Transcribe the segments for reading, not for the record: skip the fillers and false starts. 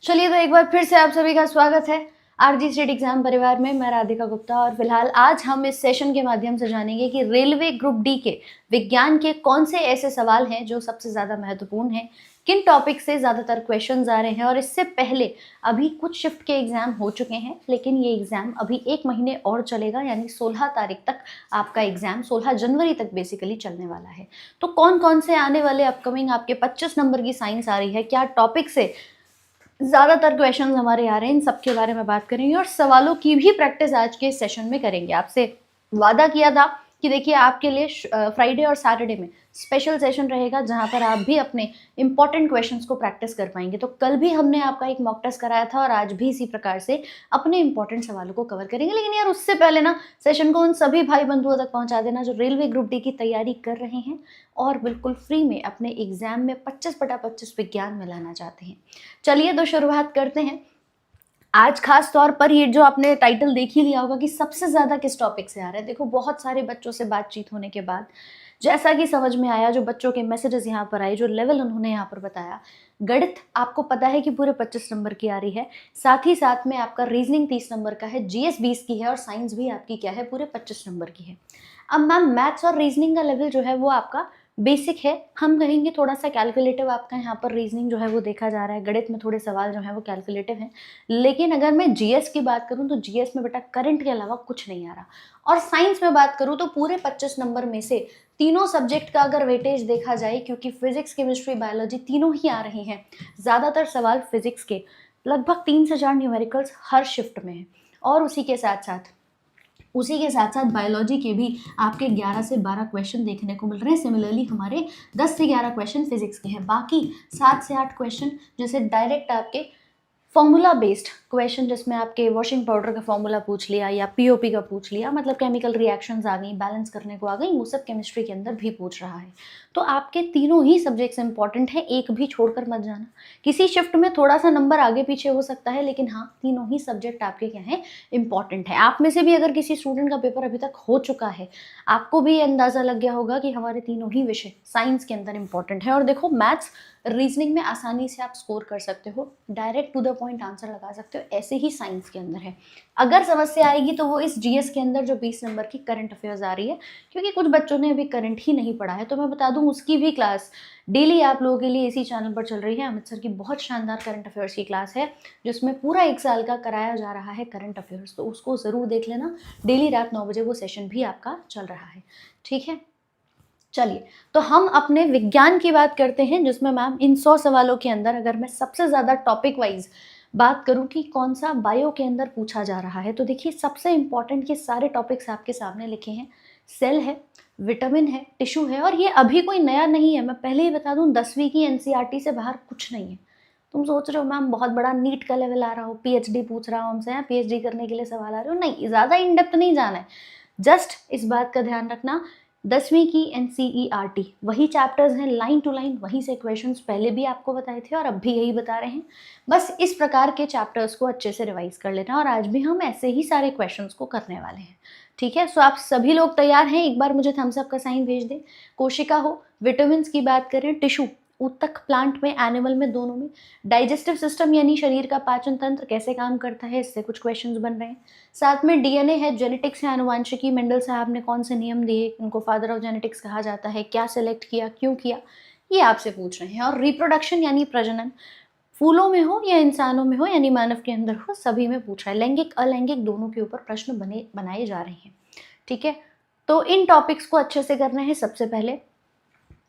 चलिए तो एक बार फिर से आप सभी का स्वागत है आरजी स्टेट एग्जाम परिवार में। मैं राधिका गुप्ता और फिलहाल आज हम इस सेशन के माध्यम से जानेंगे कि रेलवे ग्रुप डी के विज्ञान के कौन से ऐसे सवाल हैं जो सबसे ज़्यादा महत्वपूर्ण हैं, किन टॉपिक से ज़्यादातर क्वेश्चंस आ रहे हैं। और इससे पहले अभी कुछ शिफ्ट के एग्ज़ाम हो चुके हैं, लेकिन ये एग्ज़ाम अभी 1 महीने और चलेगा, यानी 16 तारीख तक आपका एग्ज़ाम 16 जनवरी तक बेसिकली चलने वाला है। तो कौन कौन से आने वाले अपकमिंग आपके 25 नंबर की साइंस आ रही है, क्या टॉपिक से ज़्यादातर क्वेश्चंस हमारे आ रहे हैं, इन सब के बारे में बात करेंगे और सवालों की भी प्रैक्टिस आज के सेशन में करेंगे। आपसे वादा किया था कि देखिए आपके लिए फ्राइडे और सैटरडे में स्पेशल सेशन रहेगा जहां पर आप भी अपने इंपॉर्टेंट क्वेश्चंस को प्रैक्टिस कर पाएंगे। तो कल भी हमने आपका एक मॉक टेस्ट कराया था और आज भी इसी प्रकार से अपने इंपॉर्टेंट सवालों को कवर करेंगे। लेकिन यार उससे पहले ना सेशन को उन सभी भाई बंधुओं तक पहुंचा देना जो रेलवे ग्रुप डी की तैयारी कर रहे हैं और बिल्कुल फ्री में अपने एग्जाम में 25/25 विज्ञान में लाना चाहते हैं। चलिए तो शुरुआत करते हैं। आज खास तौर पर ये जो आपने टाइटल देख ही लिया होगा कि सबसे ज़्यादा किस टॉपिक से आ रहा है। देखो बहुत सारे बच्चों से बातचीत होने के बाद जैसा कि समझ में आया, जो बच्चों के मैसेजेस यहाँ पर आए, जो लेवल उन्होंने यहाँ पर बताया, गणित आपको पता है कि पूरे 25 नंबर की आ रही है, साथ ही साथ में आपका रीजनिंग 30 नंबर का है, जीएस 20 की है और साइंस भी आपकी क्या है, पूरे 25 नंबर की है। अब मैम मैथ्स और रीजनिंग का लेवल जो है वो आपका बेसिक है, हम कहेंगे थोड़ा सा कैलकुलेटिव आपका यहाँ पर रीजनिंग जो है वो देखा जा रहा है, गणित में थोड़े सवाल जो है वो कैलकुलेटिव हैं। लेकिन अगर मैं जीएस की बात करूँ तो जीएस में बेटा करंट के अलावा कुछ नहीं आ रहा। और साइंस में बात करूँ तो पूरे 25 नंबर में से तीनों सब्जेक्ट का अगर वेटेज देखा जाए, क्योंकि फिजिक्स केमिस्ट्री बायोलॉजी तीनों ही आ रही हैं, ज़्यादातर सवाल फिजिक्स के, लगभग 3 से 4 न्यूमेरिकल्स हर शिफ्ट में हैं। और उसी के साथ साथ बायोलॉजी के भी आपके 11 से 12 क्वेश्चन देखने को मिल रहे हैं। सिमिलरली हमारे 10 से 11 क्वेश्चन फिजिक्स के हैं, बाकी 7 से 8 क्वेश्चन जैसे डायरेक्ट आपके फॉर्मूला बेस्ड क्वेश्चन, जिसमें आपके वॉशिंग पाउडर का फॉर्मूला पूछ लिया या पीओपी का पूछ लिया, मतलब केमिकल रिएक्शंस आ गई, बैलेंस करने को आ गई, वो सब केमिस्ट्री के अंदर भी पूछ रहा है। तो आपके तीनों ही सब्जेक्ट्स इंपॉर्टेंट है, एक भी छोड़कर मत जाना। किसी शिफ्ट में थोड़ा सा नंबर आगे पीछे हो सकता है, लेकिन हाँ तीनों ही सब्जेक्ट आपके क्या है, इंपॉर्टेंट है। आप में से भी अगर किसी स्टूडेंट का पेपर अभी तक हो चुका है, आपको भी अंदाजा लग गया होगा कि हमारे तीनों ही विषय साइंस के अंदर इंपॉर्टेंट है। और देखो मैथ्स रीजनिंग में आसानी से आप स्कोर कर सकते हो, direct to the point answer लगा सकते हो, ऐसे ही साइंस के अंदर है। अगर समस्या आएगी तो वो इस जीएस के अंदर जो 20 नंबर की करंट अफेयर्स आ रही है, क्योंकि कुछ बच्चों ने अभी करंट ही नहीं पढ़ा है, तो मैं बता दूं उसकी भी क्लास डेली आप लोगों के लिए इसी चैनल पर चल रही है। अमित सर की बहुत शानदार करंट अफेयर्स की क्लास है, जिसमें पूरा 1 साल का कराया जा रहा है करंट अफेयर्स, तो उसको ज़रूर देख लेना। डेली रात 9 बजे वो सेशन भी आपका चल रहा है, ठीक है। चलिए तो हम अपने विज्ञान की बात करते हैं, जिसमें मैम इन 100 सवालों के अंदर अगर मैं सबसे ज़्यादा टॉपिक वाइज बात करूं कि कौन सा बायो के अंदर पूछा जा रहा है, तो देखिए सबसे इंपॉर्टेंट ये सारे टॉपिक्स आपके सामने लिखे हैं। सेल है, विटामिन है, टिश्यू है, और ये अभी कोई नया नहीं है। मैं पहले ही बता दूं 10वीं की एनसीईआरटी से बाहर कुछ नहीं है। तुम सोच रहे हो मैम बहुत बड़ा नीट का लेवल आ रहा हो, पीएचडी पूछ रहा हूँ हमसे, या पीएचडी करने के लिए सवाल आ रहे हो, नहीं, ज़्यादा इन डेप्थ नहीं जाना है। जस्ट इस बात का ध्यान रखना, 10वीं की एनसीईआरटी वही चैप्टर्स हैं लाइन टू लाइन, वहीं से क्वेश्चंस पहले भी आपको बताए थे और अब भी यही बता रहे हैं। बस इस प्रकार के चैप्टर्स को अच्छे से रिवाइज कर लेना, और आज भी हम ऐसे ही सारे क्वेश्चंस को करने वाले हैं, ठीक है। सो आप सभी लोग तैयार हैं? एक बार मुझे थम्स अप का साइन भेज दें। कोशिका हो, विटामिन की बात करें, टिश्यू, ऊतक प्लांट में, एनिमल में, दोनों में, डाइजेस्टिव सिस्टम यानी शरीर का पाचन तंत्र कैसे काम करता है, इससे कुछ क्वेश्चंस बन रहे हैं। साथ में डीएनए है, जेनेटिक्स है, आनुवांशिकी, मेंडल साहब ने कौन से नियम दिए, उनको फादर ऑफ जेनेटिक्स कहा जाता है, क्या सिलेक्ट किया, क्यों किया, ये आपसे पूछ रहे हैं। और रिप्रोडक्शन यानी प्रजनन, फूलों में हो या इंसानों में हो, यानी मानव के अंदर हो, सभी में पूछ रहा है। लैंगिक अलैंगिक दोनों के ऊपर प्रश्न बनाए जा रहे हैं, ठीक है। तो इन टॉपिक्स को अच्छे से करना है सबसे पहले।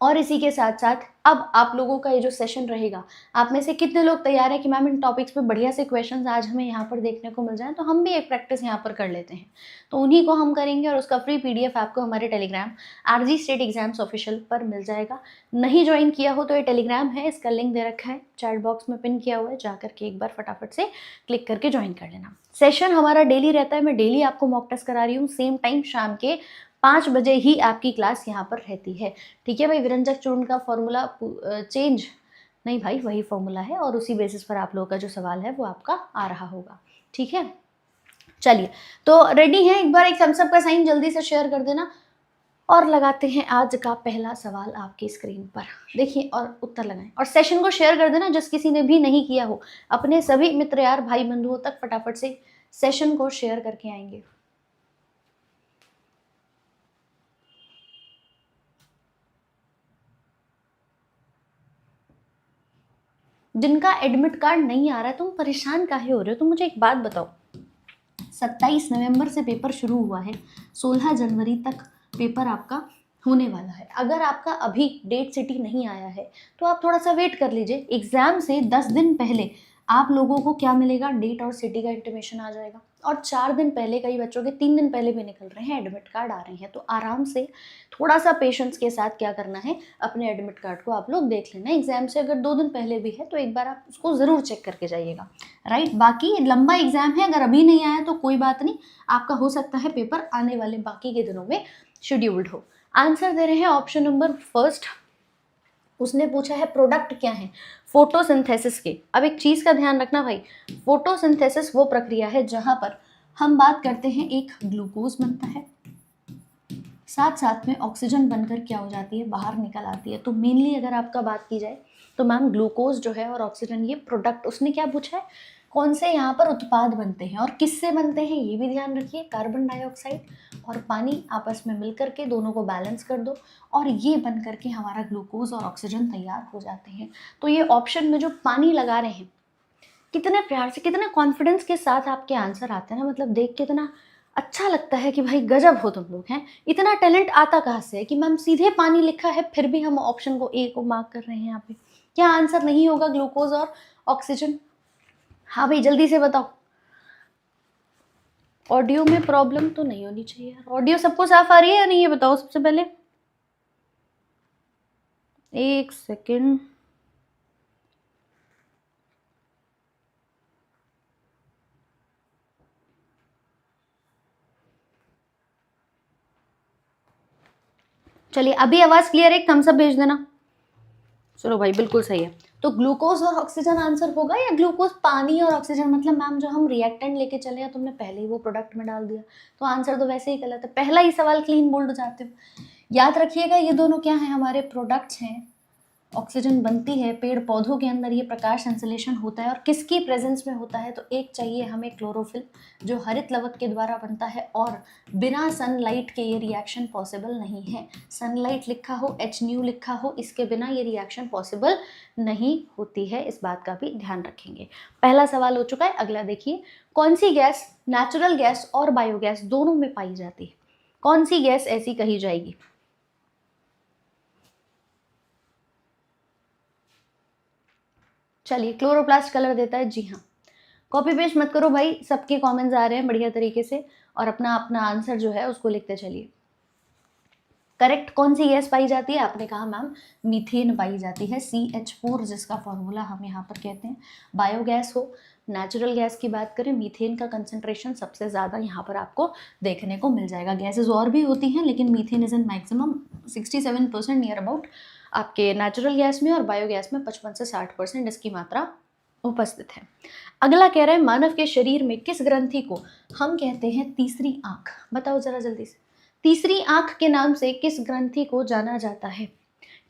और इसी के साथ साथ अब आप लोगों का ये जो सेशन रहेगा, आप में से कितने लोग तैयार हैं कि मैम इन टॉपिक्स पे बढ़िया से क्वेश्चंस आज हमें यहाँ पर देखने को मिल जाएं, तो हम भी एक प्रैक्टिस यहाँ पर कर लेते हैं। तो उन्हीं को हम करेंगे, और उसका फ्री पीडीएफ आपको हमारे Telegram RG state exams official पर मिल जाएगा। नहीं ज्वाइन किया हो तो ये टेलीग्राम है, इसका लिंक दे रखा है, चैट बॉक्स में पिन किया हुआ है, जाकर के एक बार फटाफट से क्लिक करके ज्वाइन कर लेना। सेशन हमारा डेली रहता है, मैं डेली आपको मॉक टेस्ट करा रही हूँ, सेम टाइम शाम के 5 बजे ही आपकी क्लास यहाँ पर रहती है, ठीक है भाई। विरंजक चूर्ण का फॉर्मूला चेंज नहीं भाई, वही फॉर्मूला है, और उसी बेसिस पर आप लोगों का जो सवाल है वो आपका आ रहा होगा, ठीक है। चलिए तो रेडी हैं? एक बार एक थम्स अप का साइन जल्दी से शेयर कर देना। और लगाते हैं आज का पहला सवाल आपकी स्क्रीन पर, देखिए और उत्तर लगाएं और सेशन को शेयर कर देना जिस किसी ने भी नहीं किया हो, अपने सभी मित्र यार भाई बंधुओं तक फटाफट से सेशन को शेयर करके आएंगे। जिनका एडमिट कार्ड नहीं आ रहा है तुम परेशान काहे हो रहे हो? तुम मुझे एक बात बताओ, 27 नवंबर से पेपर शुरू हुआ है, 16 जनवरी तक पेपर आपका होने वाला है। अगर आपका अभी डेट सिटी नहीं आया है तो आप थोड़ा सा वेट कर लीजिए। एग्जाम से 10 दिन पहले आप लोगों को क्या मिलेगा, डेट और सिटी का इंटीमेशन आ जाएगा। और 4 दिन पहले, कई बच्चों के 3 दिन पहले भी निकल रहे हैं, एडमिट कार्ड आ रहे हैं। तो आराम से थोड़ा सा पेशेंस के साथ क्या करना है, अपने एडमिट कार्ड को आप लोग देख लेना। एग्जाम से अगर 2 दिन पहले भी है तो एक बार आप उसको ज़रूर चेक करके जाइएगा, राइट। बाकी लंबा एग्जाम है, अगर अभी नहीं आया तो कोई बात नहीं, आपका हो सकता है पेपर आने वाले बाकी के दिनों में शेड्यूल्ड हो। आंसर दे रहे हैं ऑप्शन नंबर फर्स्ट। उसने पूछा है प्रोडक्ट क्या है फोटोसिंथेसिस के। अब एक चीज़ का ध्यान रखना भाई, फोटोसिंथेसिस वो प्रक्रिया है जहाँ पर हम बात करते हैं एक ग्लूकोज बनता है, साथ साथ में ऑक्सीजन बनकर क्या हो जाती है, बाहर निकल आती है। तो मेनली अगर आपका बात की जाए तो मैम ग्लूकोज जो है और ऑक्सीजन ये प्रोडक्ट, उसने क्या पूछा है, कौन से यहाँ पर उत्पाद बनते हैं और किससे बनते हैं ये भी ध्यान रखिए। कार्बन डाइऑक्साइड और पानी आपस में मिलकर के दोनों को बैलेंस कर दो और ये बन करके हमारा ग्लूकोज और ऑक्सीजन तैयार हो जाते हैं। तो ये ऑप्शन में जो पानी लगा रहे हैं, कितने प्यार से कितने कॉन्फिडेंस के साथ आपके आंसर आते हैं ना, मतलब देख के इतना अच्छा लगता है कि भाई गजब हो तुम लोग हैं। इतना टैलेंट आता कहाँ से है कि मैम सीधे पानी लिखा है फिर भी हम ऑप्शन को ए को मार्क कर रहे हैं यहाँ पे। क्या आंसर नहीं होगा ग्लूकोज और ऑक्सीजन? हाँ भाई जल्दी से बताओ। ऑडियो में प्रॉब्लम तो नहीं होनी चाहिए यार। ऑडियो सबको साफ आ रही है या नहीं ये बताओ सबसे पहले। एक सेकेंड, चलिए अभी आवाज क्लियर है, थम्स अप भेज देना। चलो भाई बिल्कुल सही है। तो ग्लूकोज और ऑक्सीजन आंसर होगा या ग्लूकोज पानी और ऑक्सीजन, मतलब मैम जो हम रिएक्टेंट लेके चले हैं तुमने पहले ही वो प्रोडक्ट में डाल दिया, तो आंसर तो वैसे ही गलत है। पहला ही सवाल क्लीन बोल्ड हो जाते हो। याद रखिएगा ये दोनों क्या है, हमारे प्रोडक्ट्स हैं। ऑक्सीजन बनती है पेड़ पौधों के अंदर, ये प्रकाश संश्लेषण होता है और किसकी प्रेजेंस में होता है, तो एक चाहिए हमें क्लोरोफिल जो हरित लवक के द्वारा बनता है और बिना सनलाइट के ये रिएक्शन पॉसिबल नहीं है। सनलाइट लिखा हो, एच न्यू लिखा हो, इसके बिना ये रिएक्शन पॉसिबल नहीं होती है, इस बात का भी ध्यान रखेंगे। पहला सवाल हो चुका है। अगला देखिए, कौन सी गैस नेचुरल गैस और बायोगैस दोनों में पाई जाती है? कौन सी गैस ऐसी कही जाएगी? चलिए क्लोरोप्लास्ट कलर देता है, जी हाँ। कॉपी पेस्ट मत करो भाई, सबके कमेंट्स आ रहे हैं बढ़िया तरीके से और अपना अपना आंसर जो है उसको लिखते चलिए। करेक्ट कौन सी गैस पाई जाती है? आपने कहा मैम मीथेन पाई जाती है, CH4 जिसका फॉर्मूला हम यहाँ पर कहते हैं। बायोगैस हो, नेचुरल गैस की बात करें, मीथेन का कंसंट्रेशन सबसे ज़्यादा यहाँ पर आपको देखने को मिल जाएगा। गैसेज और भी होती हैं लेकिन methane is in maximum 67% near about आपके नेचुरल गैस में, और बायोगैस में 55 से 60% इसकी मात्रा उपस्थित है। अगला कह रहा है मानव के शरीर में किस ग्रंथि को हम कहते हैं तीसरी आंख? बताओ जरा जल्दी से। तीसरी आंख के नाम से किस ग्रंथि को जाना जाता है?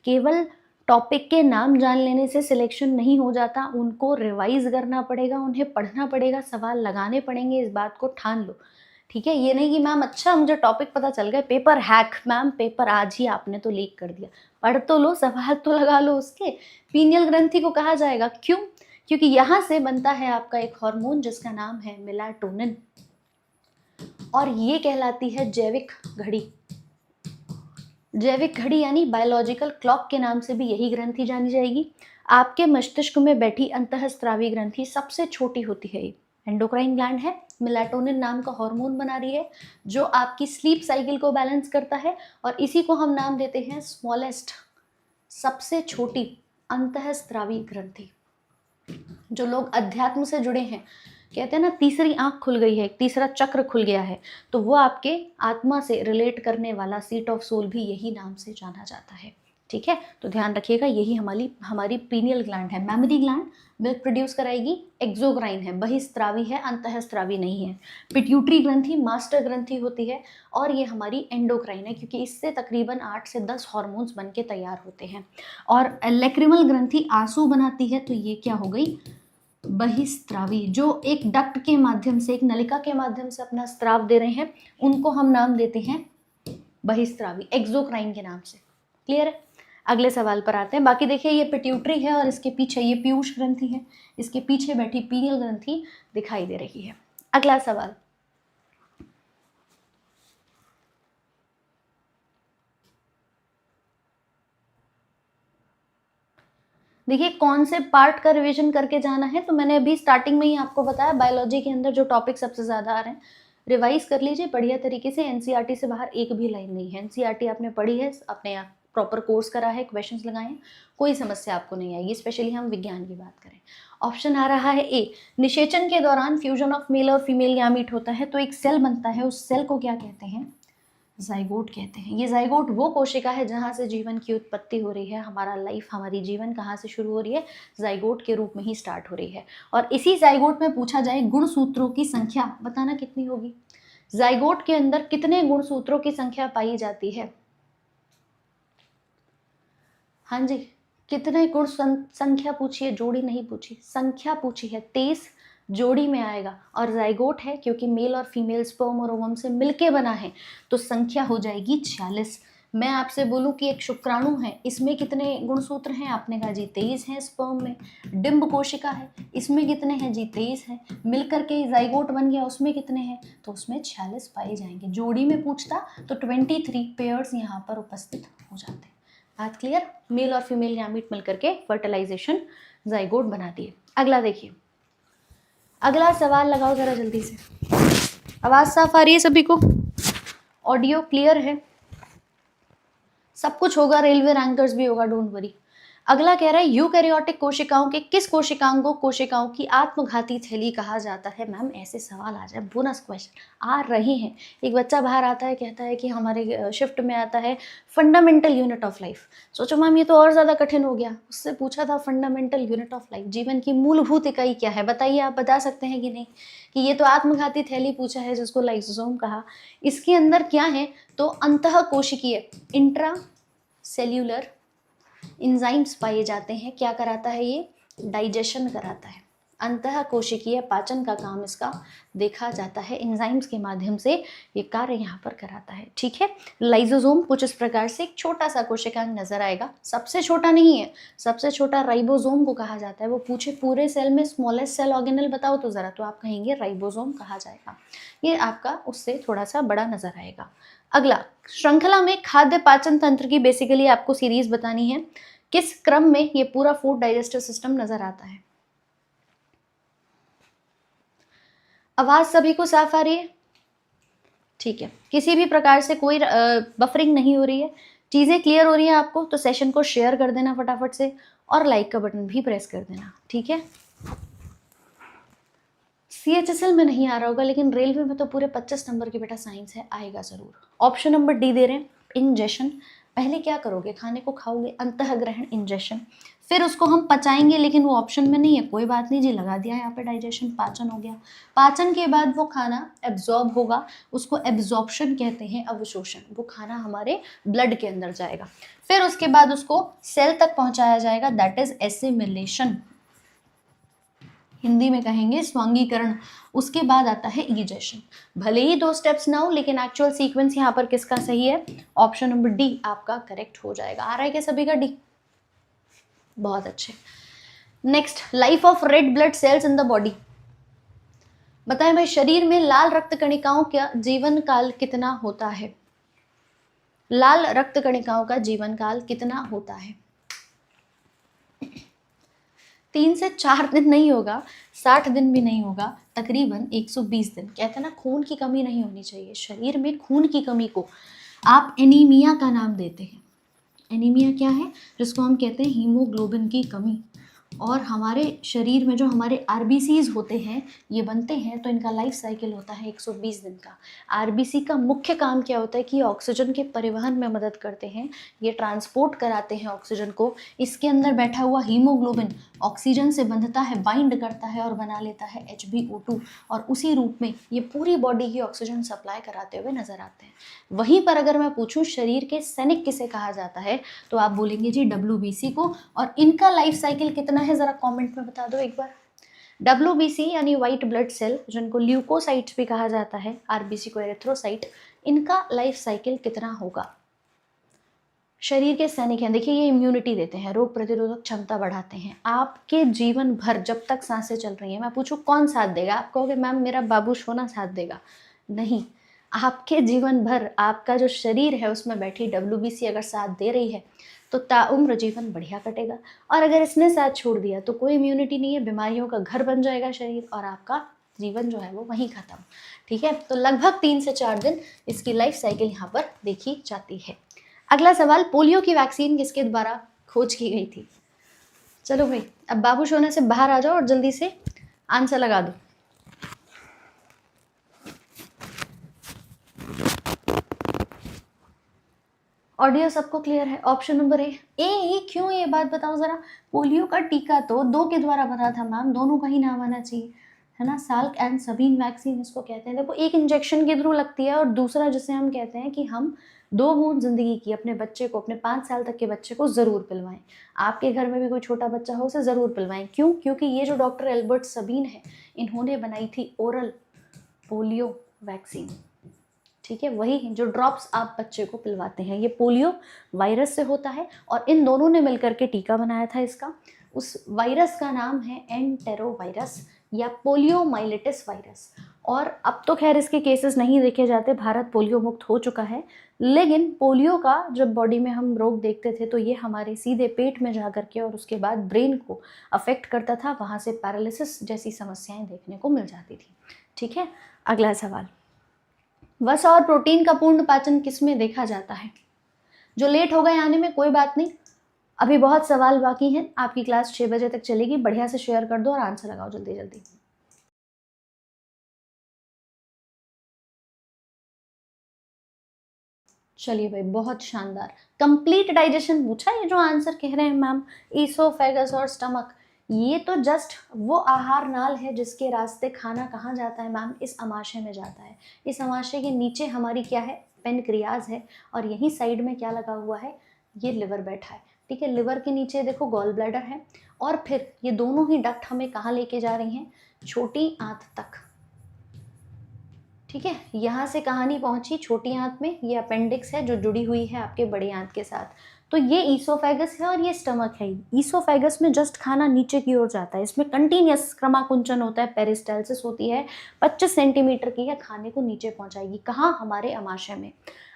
केवल टॉपिक के नाम जान लेने से सिलेक्शन नहीं हो जाता, उनको रिवाइज करना पड़ेगा, उन्हें पढ़ना पड़ेगा, सवाल लगाने पड़ेंगे, इस बात को ठान लो, ठीक है। ये नहीं कि मैम अच्छा मुझे टॉपिक पता चल गया, पेपर हैक, मैम पेपर आज ही आपने तो लीक कर दिया। पढ़ तो लो, सवाल तो लगा लो उसके। पीनियल ग्रंथि को कहा जाएगा, क्यों? क्योंकि यहाँ से बनता है आपका एक हार्मोन जिसका नाम है मेलाटोनिन, और ये कहलाती है जैविक घड़ी। जैविक घड़ी यानी बायोलॉजिकल क्लॉक के नाम से भी यही ग्रंथि जानी जाएगी। आपके मस्तिष्क में बैठी अंतःस्रावी ग्रंथि सबसे छोटी होती है, ये एंडोक्राइन ग्लैंड है, मेलाटोनिन नाम का हार्मोन बना रही है जो आपकी स्लीप साइकिल को बैलेंस करता है, और इसी को हम नाम देते हैं स्मॉलेस्ट, सबसे छोटी अंतःस्रावी ग्रंथि। जो लोग अध्यात्म से जुड़े हैं, कहते हैं ना तीसरी आंख खुल गई है, तीसरा चक्र खुल गया है, तो वो आपके आत्मा से रिलेट करने वाला सीट ऑफ सोल भी यही नाम से जाना जाता है। ठीक है, तो ध्यान रखिएगा, यही हमारी पीनियल ग्लैंड है। मैमरी ग्लैंड मिल्क प्रोड्यूस कराएगी, एक्सोक्राइन है, बहिस्त्रावी है, अंतःस्त्रावी नहीं है। पिट्यूटरी ग्रंथि मास्टर ग्रंथि होती है, और ये हमारी एंडोक्राइन है, क्योंकि इससे तकरीबन 8 से 10 हार्मोन्स बन के तैयार होते हैं। और लैक्रिमल ग्रंथि आंसू बनाती है, तो ये क्या हो गई, बहिस्त्रावी। जो एक डक्ट के माध्यम से, एक नलिका के माध्यम से अपना स्त्राव दे रहे हैं, उनको हम नाम देते हैं बहिस्त्रावी, एक्सोक्राइन के नाम से। क्लियर है? अगले सवाल पर आते हैं। बाकी देखिए, ये पिट्यूटरी है और इसके पीछे ये पीयूष ग्रंथि है, इसके पीछे बैठी पीनियल ग्रंथि दिखाई दे रही है। अगला सवाल, देखिए कौन से पार्ट का रिवीजन करके जाना है। तो मैंने अभी स्टार्टिंग में ही आपको बताया, बायोलॉजी के अंदर जो टॉपिक सबसे ज़्यादा आ रहे हैं रिवाइज कर लीजिए बढ़िया तरीके से। एनसीईआरटी से बाहर एक भी लाइन नहीं है। एनसीईआरटी आपने पढ़ी है, अपने आप प्रॉपर कोर्स करा है, क्वेश्चंस लगाए हैं, कोई समस्या आपको नहीं आएगी। स्पेशली हम विज्ञान की बात करें। ऑप्शन आ रहा है ए, निषेचन के दौरान फ्यूजन ऑफ मेल और फीमेल गैमीट होता है, तो एक सेल बनता है, उस सेल को क्या कहते हैं, जाइगोट कहते हैं। ये जाइगोट वो कोशिका है जहाँ से जीवन की उत्पत्ति हो रही है। हमारा लाइफ, हमारी जीवन कहाँ से शुरू हो रही है, जाइगोट के रूप में ही स्टार्ट हो रही है। और इसी जाइगोट में पूछा जाए गुणसूत्रों की संख्या बताना कितनी होगी, जाइगोट के अंदर कितने गुणसूत्रों की संख्या पाई जाती है। हाँ जी, कितने गुण संख्या पूछी है, जोड़ी नहीं पूछी, संख्या पूछी है। 23 जोड़ी में आएगा, और जाइगोट है क्योंकि मेल और फीमेल स्पर्म और ओवम से मिलके बना है, तो संख्या हो जाएगी 46। मैं आपसे बोलूं कि एक शुक्राणु है, इसमें कितने गुणसूत्र हैं, आपने कहा जी 23 हैं स्पर्म में। डिंब कोशिका है, इसमें कितने हैं जी 23 हैं। मिलकर के जाइगोट बन गया, उसमें कितने हैं, तो उसमें 46 पाए जाएंगे। जोड़ी में पूछता तो 23 पेयर्स यहाँ पर उपस्थित हो जाते। बात क्लियर? मेल और फीमेल गैमीट मिलकर के फर्टिलाइजेशन जाइगोट बनाती है। अगला देखिए, अगला सवाल लगाओ जरा जल्दी से। आवाज साफ आ रही है सभी को? ऑडियो क्लियर है? सब कुछ होगा, रेलवे रैंकर्स भी होगा, डोंट वरी। अगला कह रहा है यूकैरियोटिक कोशिकाओं के किस कोशिकाओं को कोशिकाओं की आत्मघाती थैली कहा जाता है। मैम ऐसे सवाल आ जाए, बोनस क्वेश्चन आ रहे हैं। एक बच्चा बाहर आता है, कहता है कि हमारे शिफ्ट में आता है फंडामेंटल यूनिट ऑफ लाइफ। सोचो मैम ये तो और ज़्यादा कठिन हो गया। उससे पूछा था फंडामेंटल यूनिट ऑफ लाइफ, जीवन की मूलभूत इकाई क्या है, बताइए आप बता सकते हैं कि नहीं। कि ये तो आत्मघाती थैली पूछा है जिसको लाइसोसोम कहा। इसके अंदर क्या है, तो अंतः कोशिकीय इंट्रा सेल्यूलर इंजाइम्स पाए जाते हैं। क्या कराता है ये, डाइजेशन कराता है। अंतः कोशिकीय पाचन का काम इसका देखा जाता है, एंजाइम्स के माध्यम से ये कार्य यहाँ पर कराता है। ठीक है, लाइसोसोम कुछ इस प्रकार से एक छोटा सा कोशिकांग नजर आएगा। सबसे छोटा नहीं है, सबसे छोटा राइबोसोम को कहा जाता है। वो पूछे पूरे सेल में स्मॉलेस्ट सेल ऑर्गेनल बताओ तो जरा, तो आप कहेंगे राइबोसोम कहा जाएगा। ये आपका उससे थोड़ा सा बड़ा नजर आएगा। अगला, श्रृंखला में खाद्य पाचन तंत्र की बेसिकली आपको सीरीज बतानी है। किस क्रम में ये पूरा फूड डाइजेस्टिव सिस्टम नजर आता है। आवाज सभी को साफ आ रही है? ठीक है, किसी भी प्रकार से कोई बफरिंग नहीं हो रही है, चीजें क्लियर हो रही है आपको, तो सेशन को शेयर कर देना फटाफट से, और लाइक का बटन भी प्रेस कर देना। ठीक है, CHSL में नहीं आ रहा होगा, लेकिन रेलवे में तो पूरे 25 नंबर की बेटा साइंस है, आएगा जरूर। ऑप्शन नंबर डी दे रहे हैं, इंजेशन। पहले क्या करोगे, खाने को खाओगे, अंतःग्रहण इंजेशन, फिर उसको हम पचाएंगे, लेकिन वो ऑप्शन में नहीं है, कोई बात नहीं जी, लगा दिया यहाँ पे डाइजेशन, पाचन हो गया। पाचन के बाद वो खाना एब्जॉर्ब होगा, उसको एब्जॉर्प्शन कहते हैं, अवशोषण। वो खाना हमारे ब्लड के अंदर जाएगा, फिर उसके बाद उसको सेल तक पहुंचाया जाएगा, दैट इज एसिमिलेशन, हिंदी में कहेंगे स्वांगीकरण। उसके बाद आता है इजेशन। भले ही 2 स्टेप्स ना हो, लेकिन एक्चुअल सीक्वेंस यहाँ पर किसका सही है, ऑप्शन नंबर डी आपका करेक्ट हो जाएगा। आ रहा है क्या सभी का डी? बहुत अच्छे। Next, life of red blood cells in the body. बताएं भाई, शरीर में लाल रक्त कणिकाओं का जीवन काल कितना होता है। लाल रक्त कणिकाओं का जीवन काल कितना होता है? 3 से 4 दिन नहीं होगा, 60 दिन भी नहीं होगा, तकरीबन 120 दिन। कहते हैं ना, खून की कमी नहीं होनी चाहिए। शरीर में खून की कमी को आप एनीमिया का नाम देते हैं। एनीमिया क्या है, जिसको हम कहते हैं हीमोग्लोबिन की कमी। और हमारे शरीर में जो हमारे आरबीसीज होते हैं ये बनते हैं, तो इनका लाइफ साइकिल होता है 120 दिन का। आरबीसी का मुख्य काम क्या होता है कि ऑक्सीजन के परिवहन में मदद करते हैं, ये ट्रांसपोर्ट कराते हैं ऑक्सीजन को। इसके अंदर बैठा हुआ हीमोग्लोबिन ऑक्सीजन से बंधता है, बाइंड करता है और बना लेता है HbO2, और उसी रूप में ये पूरी बॉडी की ऑक्सीजन सप्लाई कराते हुए नजर आते हैं। वहीं पर अगर मैं पूछूं शरीर के सैनिक किसे कहा जाता है, तो आप बोलेंगे जी WBC को। और इनका लाइफ साइकिल कितना है ज़रा कमेंट में बता दो एक बार। WBC यानी वाइट ब्लड सेल, जिनको ल्यूकोसाइट्स भी कहा जाता है, RBC को एरिथ्रोसाइट, इनका लाइफ साइकिल कितना होगा। शरीर के सैनिक हैं, देखिए ये इम्यूनिटी देते हैं, रोग प्रतिरोधक क्षमता बढ़ाते हैं आपके जीवन भर जब तक सांसें चल रही हैं। मैं पूछूं कौन साथ देगा, आप कहोगे मैम मेरा बाबू सोना साथ देगा, नहीं, आपके जीवन भर आपका जो शरीर है उसमें बैठी WBC अगर साथ दे रही है तो ताउम्र जीवन बढ़िया कटेगा। और अगर इसने साथ छोड़ दिया तो कोई इम्यूनिटी नहीं है, बीमारियों का घर बन जाएगा शरीर और आपका जीवन जो है वो वहीं खत्म। ठीक है, तो लगभग 3 से 4 दिन इसकी लाइफ साइकिल यहाँ पर देखी जाती है। अगला सवाल, पोलियो की वैक्सीन किसके द्वारा खोज की गई थी। चलो भाई अब बाबू सोने से बाहर आ जाओ और जल्दी से आंसर लगा दो। ऑडियो सबको क्लियर है। ऑप्शन नंबर ए क्यों, ये बात बताओ जरा। पोलियो का टीका तो 2 के द्वारा बना था मैम, दोनों का ही नाम आना चाहिए, है ना। साल्क एंड सबीन वैक्सीन इसको कहते हैं। देखो एक इंजेक्शन के थ्रू लगती है और दूसरा जिसे हम कहते हैं कि हम 2 बूंद जिंदगी की अपने बच्चे को, अपने 5 साल तक के बच्चे को जरूर पिलवाएं। आपके घर में भी कोई छोटा बच्चा हो उसे जरूर पिलवाएं। क्यों, क्योंकि ये जो डॉक्टर एल्बर्ट सबीन है इन्होंने बनाई थी ओरल पोलियो वैक्सीन। ठीक है, वही जो ड्रॉप्स आप बच्चे को पिलवाते हैं ये पोलियो वायरस से होता है, और इन दोनों ने मिलकर के टीका बनाया था इसका। उस वायरस का नाम है एंटेरोवायरस या पोलियोमाइलिटिस वायरस। और अब तो खैर इसके केसेस नहीं देखे जाते, भारत पोलियो मुक्त हो चुका है। लेकिन पोलियो का जब बॉडी में हम रोग देखते थे तो ये हमारे सीधे पेट में जा करके और उसके बाद ब्रेन को अफेक्ट करता था, वहाँ से पैरालिसिस जैसी समस्याएं देखने को मिल जाती थी। ठीक है, अगला सवाल, वसा और प्रोटीन का पूर्ण पाचन किसमें देखा जाता है। जो लेट हो गए आने में कोई बात नहीं, अभी बहुत सवाल बाकी हैं। आपकी क्लास 6 बजे तक चलेगी, बढ़िया से शेयर कर दो और आंसर लगाओ जल्दी जल्दी। चलिए भाई बहुत शानदार, कंप्लीट डाइजेशन पूछा। ये जो आंसर कह रहे हैं मैम ईसोफेगस और स्टमक, ये तो जस्ट वो आहार नाल है जिसके रास्ते खाना कहाँ जाता है मैम, इस अमाशय में जाता है। इस अमाशय के नीचे हमारी क्या है, पेनक्रियाज है, और यहीं साइड में क्या लगा हुआ है, ये लिवर बैठा है। ठीक है, लिवर के नीचे देखो गॉल ब्लैडर है, और फिर ये दोनों ही डक्ट हमें कहाँ लेके जा रही हैं, छोटी आंत तक। ठीक है, यहाँ से कहानी पहुंची छोटी आंत में, ये अपेंडिक्स है जो जुड़ी हुई है आपके बड़ी आंत के साथ। तो ये ईसोफेगस है और ये स्टमक है। ईसोफेगस में जस्ट खाना नीचे की ओर जाता है, इसमें कंटिन्यूअस क्रमाकुंचन होता है, पेरिस्टालसिस होती है, 25 सेंटीमीटर की है, खाने को नीचे पहुंचाएगी। कहाँ, हमारे अमाशय में।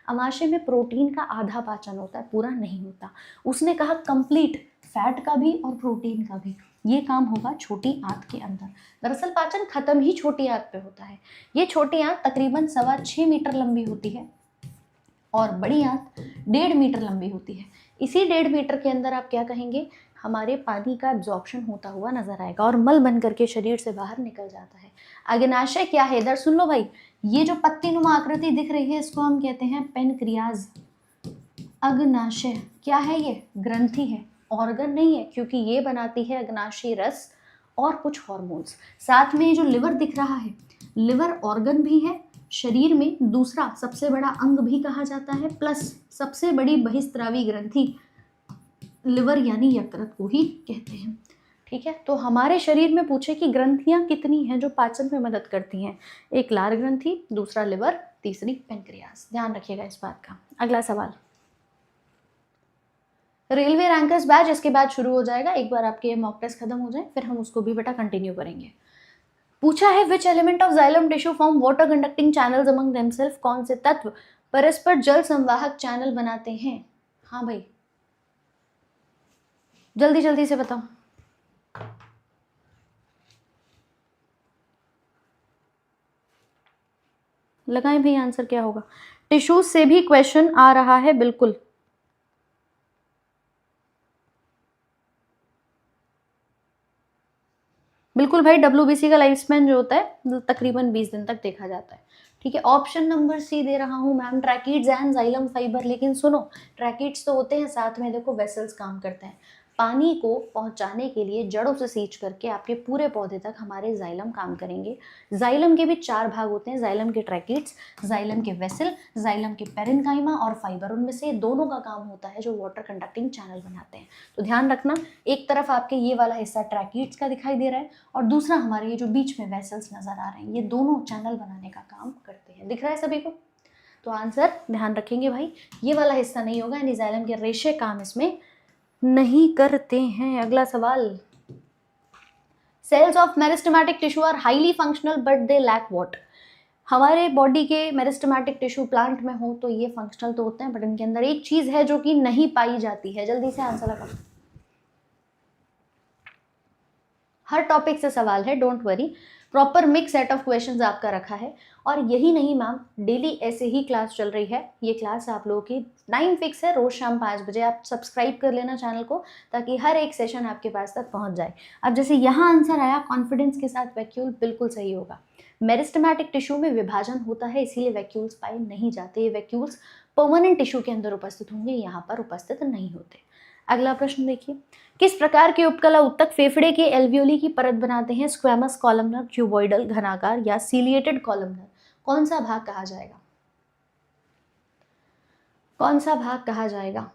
अमाशय में प्रोटीन का आधा पाचन होता है, पूरा नहीं होता। उसने कहा कंप्लीट फैट का भी और प्रोटीन का भी, ये काम होगा छोटी आंत के अंदर। दरअसल पाचन खत्म ही छोटी आंत पे होता है। ये छोटी आंत तकरीबन 6.25 मीटर लंबी होती है और बड़ी आंत 1.5 मीटर लंबी होती है। इसी 1.5 मीटर के अंदर आप क्या कहेंगे, हमारे पानी का एब्जॉर्प्शन होता हुआ नजर आएगा और मल बन करके शरीर से बाहर निकल जाता है। अग्नाशय क्या है, इधर सुन लो भाई, ये जो पत्ती नुमा आकृति दिख रही है इसको हम कहते हैं पेनक्रियाज। अग्नाशय क्या है, ये ग्रंथि है, ऑर्गन नहीं है, क्योंकि ये बनाती है अग्नाशय रस और कुछ हार्मोन्स। साथ में ये जो लिवर दिख रहा है, लिवर ऑर्गन भी है, शरीर में दूसरा सबसे बड़ा अंग भी कहा जाता है, प्लस सबसे बड़ी बहिस्त्रावी ग्रंथि लिवर यानी यकृत को ही कहते हैं। ठीक है, तो हमारे शरीर में पूछे कि ग्रंथियां कितनी हैं जो पाचन में मदद करती हैं, एक लार ग्रंथि, दूसरा लिवर, तीसरी पेनक्रियाज। ध्यान रखिएगा इस बात का। अगला सवाल, रेलवे रैंकर्स बैच इसके बाद शुरू हो जाएगा, एक बार आपके मॉक टेस्ट खत्म हो जाए फिर हम उसको भी बेटा कंटिन्यू करेंगे। पूछा है which element of xylem tissue form water conducting channels among themselves, कौन से तत्व परस्पर जल संवाहक चैनल बनाते हैं। हाँ भाई जल्दी जल्दी से बताओ। लगाएं भाई आंसर क्या होगा। टिश्यूज से भी क्वेश्चन आ रहा है बिल्कुल। बिल्कुल भाई, WBC का लाइफ स्पैन जो होता है तकरीबन 20 दिन तक देखा जाता है। ठीक है, ऑप्शन नंबर सी दे रहा हूँ ma'am, tracheids and xylem fibre. लेकिन सुनो, ट्रैकिड्स तो होते हैं, साथ में देखो वेसल्स काम करते हैं। पानी को पहुंचाने के लिए जड़ों से सींच करके आपके पूरे पौधे तक हमारे जाइलम काम करेंगे। जाइलम के भी 4 भाग होते हैं, जाइलम के ट्रैकिड्स, जाइलम के वेसल, जाइलम के पेरेन्काइमा और फाइबर। उनमें से दोनों का काम होता है जो वाटर कंडक्टिंग चैनल बनाते हैं। तो ध्यान रखना, एक तरफ आपके ये वाला हिस्सा ट्रैकिड्स का दिखाई दे रहा है और दूसरा हमारे ये जो बीच में वेसल्स नजर आ रहे हैं, ये दोनों चैनल बनाने का काम करते हैं। दिख रहा है सभी को? तो आंसर ध्यान रखेंगे भाई, ये वाला हिस्सा नहीं होगा, यानी जाइलम के रेशे काम इसमें नहीं करते हैं। अगला सवाल, cells of meristematic tissue are highly functional but they lack what. हमारे बॉडी के मेरिस्टेमेटिक टिश्यू प्लांट में हो तो ये फंक्शनल तो होते हैं, बट इनके अंदर एक चीज है जो कि नहीं पाई जाती है। जल्दी से आंसर लगाओ। हर टॉपिक से सवाल है, don't worry. Proper mix set of questions आपका रखा है। और यही नहीं मैम, डेली ऐसे ही क्लास चल रही है। ये क्लास आप लोगों की टाइम फिक्स है, रोज शाम 5 बजे। आप सब्सक्राइब कर लेना चैनल को, ताकि हर एक सेशन आपके पास तक पहुंच जाए। अब जैसे यहाँ आंसर आया कॉन्फिडेंस के साथ, वैक्यूल बिल्कुल सही होगा। मेरिस्टेमेटिक टिश्यू में विभाजन होता है, इसीलिए वैक्यूल्स पाए नहीं जाते। ये वैक्यूल्स परमानेंट टिश्यू के अंदर उपस्थित होंगे, यहाँ पर उपस्थित नहीं होते। अगला प्रश्न देखिए, किस प्रकार के उपकला उत्तक फेफड़े के एल्वियोली की परत बनाते हैं? स्क्वैमस, कॉलमनर, क्यूबॉइडल, घनाकार या सीलिएटेड कॉलमनर? कौन सा भाग कहा जाएगा? कौन सा भाग कहा जाएगा?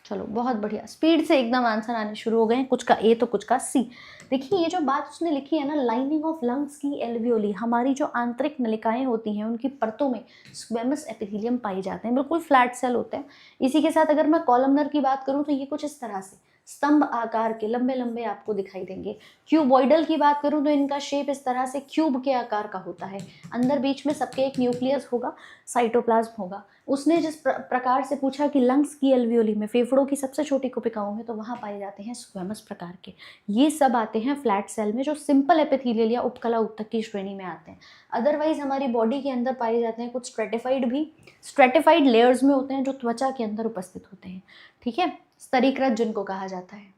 चलो बहुत बढ़िया, स्पीड से एकदम आंसर आने शुरू हो गए, कुछ का ए तो कुछ का सी। देखिए ये जो बात उसने लिखी है ना, लाइनिंग ऑफ लंग्स की एल्वियोली, हमारी जो आंतरिक नलिकाएं होती हैं उनकी परतों में स्क्वेमस एपिथेलियम पाए जाते हैं, बिल्कुल फ्लैट सेल होते हैं। इसी के साथ अगर मैं कॉलमनर की बात करूं तो ये कुछ इस तरह से स्तंभ आकार के लंबे लंबे आपको दिखाई देंगे। क्यूबॉइडल की बात करूं तो इनका शेप इस तरह से क्यूब के आकार का होता है। अंदर बीच में सबके एक न्यूक्लियस होगा, साइटोप्लाज्म होगा। उसने जिस प्रकार से पूछा कि लंग्स की एल्वियोली में, फेफड़ों की सबसे छोटी कोशिकाओं में, तो वहाँ पाए जाते हैं स्क्वेमस प्रकार के। ये सब आते हैं फ्लैट सेल में, जो सिंपल एपिथेलियल या उपकला उत्तक की श्रेणी में आते हैं। अदरवाइज हमारी बॉडी के अंदर पाए जाते हैं कुछ स्ट्रेटिफाइड भी, स्ट्रेटिफाइड लेयर्स में होते हैं जो त्वचा के अंदर उपस्थित होते हैं। ठीक है, स्तरीकृत जिनको कहा जाता है।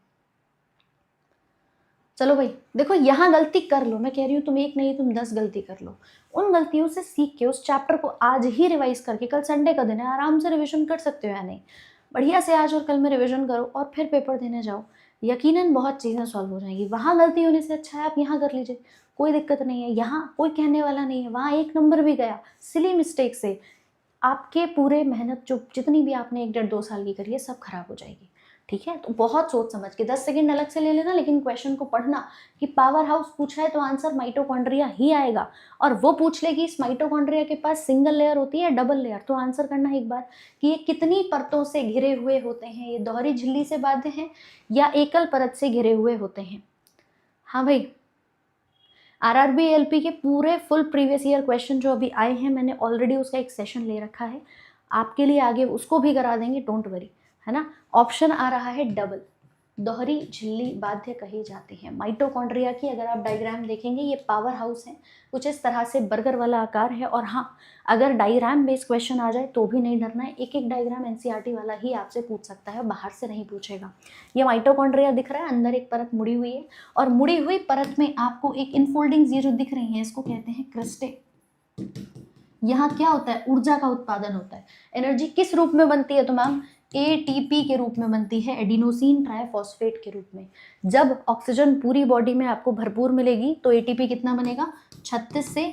चलो भाई देखो, यहाँ गलती कर लो, मैं कह रही हूँ तुम एक नहीं तुम 10 गलती कर लो। उन गलतियों से सीख के उस चैप्टर को आज ही रिवाइज करके, कल संडे का दिन है, आराम से रिवीजन कर सकते हो या नहीं? बढ़िया से आज और कल में रिवीजन करो और फिर पेपर देने जाओ, यकीनन बहुत चीज़ें सॉल्व हो जाएंगी। वहाँ गलती होने से अच्छा है आप यहाँ कर लीजिए, कोई दिक्कत नहीं है। यहाँ कोई कहने वाला नहीं है, वहाँ 1 नंबर भी गया सिली मिस्टेक से, आपके पूरे मेहनत जो जितनी भी आपने 1 डेढ़ 2 साल की करी है सब खराब हो जाएगी। ठीक है, तो बहुत सोच समझ के 10 सेकंड अलग से ले लेना, लेकिन क्वेश्चन को पढ़ना कि पावर हाउस पूछा है तो आंसर माइटोकॉन्ड्रिया ही आएगा। और वो पूछ ले कि इस माइटोकॉन्ड्रिया के पास सिंगल लेयर होती है या डबल लेयर, तो आंसर करना एक बार कि ये कितनी परतों से घिरे हुए होते हैं, ये दोहरी झिल्ली से बाध्य हैं या एकल परत से घिरे हुए होते हैं। हाँ भाई, आरआरबी एलपी के पूरे फुल प्रीवियस ईयर क्वेश्चन जो अभी आए हैं, मैंने ऑलरेडी उसका एक सेशन ले रखा है आपके लिए, आगे उसको भी करा देंगे, डोंट वरी, है ना। ऑप्शन आ रहा है डबल, दोहरी झिल्ली बाध्य कही जाती है माइटोकॉन्ड्रिया की। अगर आप डायग्राम देखेंगे ये पावर हाउस है, कुछ इस तरह से बर्गर वाला आकार है। और हाँ, अगर डायग्राम बेस्ड क्वेश्चन आ जाए तो भी नहीं डरना है, एक एक डायग्राम एनसीईआरटी वाला ही आपसे पूछ सकता है, बाहर से नहीं पूछेगा। ये माइटोकॉन्ड्रिया दिख रहा है, अंदर एक परत मुड़ी हुई है, और मुड़ी हुई परत में आपको एक इनफोल्डिंग्स ये जो दिख रही हैं, इसको कहते हैं क्रिस्टे। यहाँ क्या होता है, ऊर्जा का उत्पादन होता है। एनर्जी किस रूप में बनती है? तो मैम एटीपी के रूप में बनती है, एडिनोसिन ट्राइफॉस्फेट के रूप में। जब ऑक्सीजन पूरी बॉडी में आपको भरपूर मिलेगी तो एटीपी कितना बनेगा? 36 से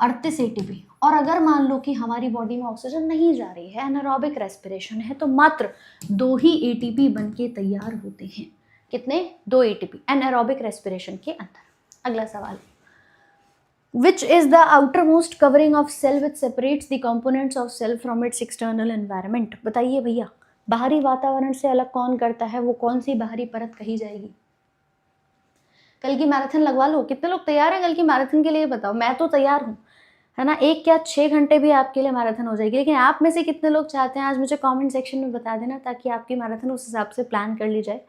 38 एटीपी। और अगर मान लो कि हमारी बॉडी में ऑक्सीजन नहीं जा रही है, एनारोबिक रेस्पिरेशन है, तो मात्र 2 ही एटीपी बन के तैयार होते हैं। कितने? 2 एटीपी एनारोबिक रेस्पिरेशन के अंदर। अगला सवाल, Which is the outermost covering of cell which separates the components of cell from its external environment? बताइए भैया, बाहरी वातावरण से अलग कौन करता है? वो कौन सी बाहरी परत कही जाएगी? कल की मैराथन लगवा लो। कितने लोग तैयार हैं कल की मैराथन के लिए? बताओ। मैं तो तैयार हूँ, है ना। 1 क्या 6 घंटे भी आपके लिए मैराथन हो जाएगी। लेकिन आप में से कितने लोग चाहते हैं, आज मुझे कमेंट सेक्शन में बता देना, ताकि आपकी मैराथन उस हिसाब से प्लान कर ली जाए।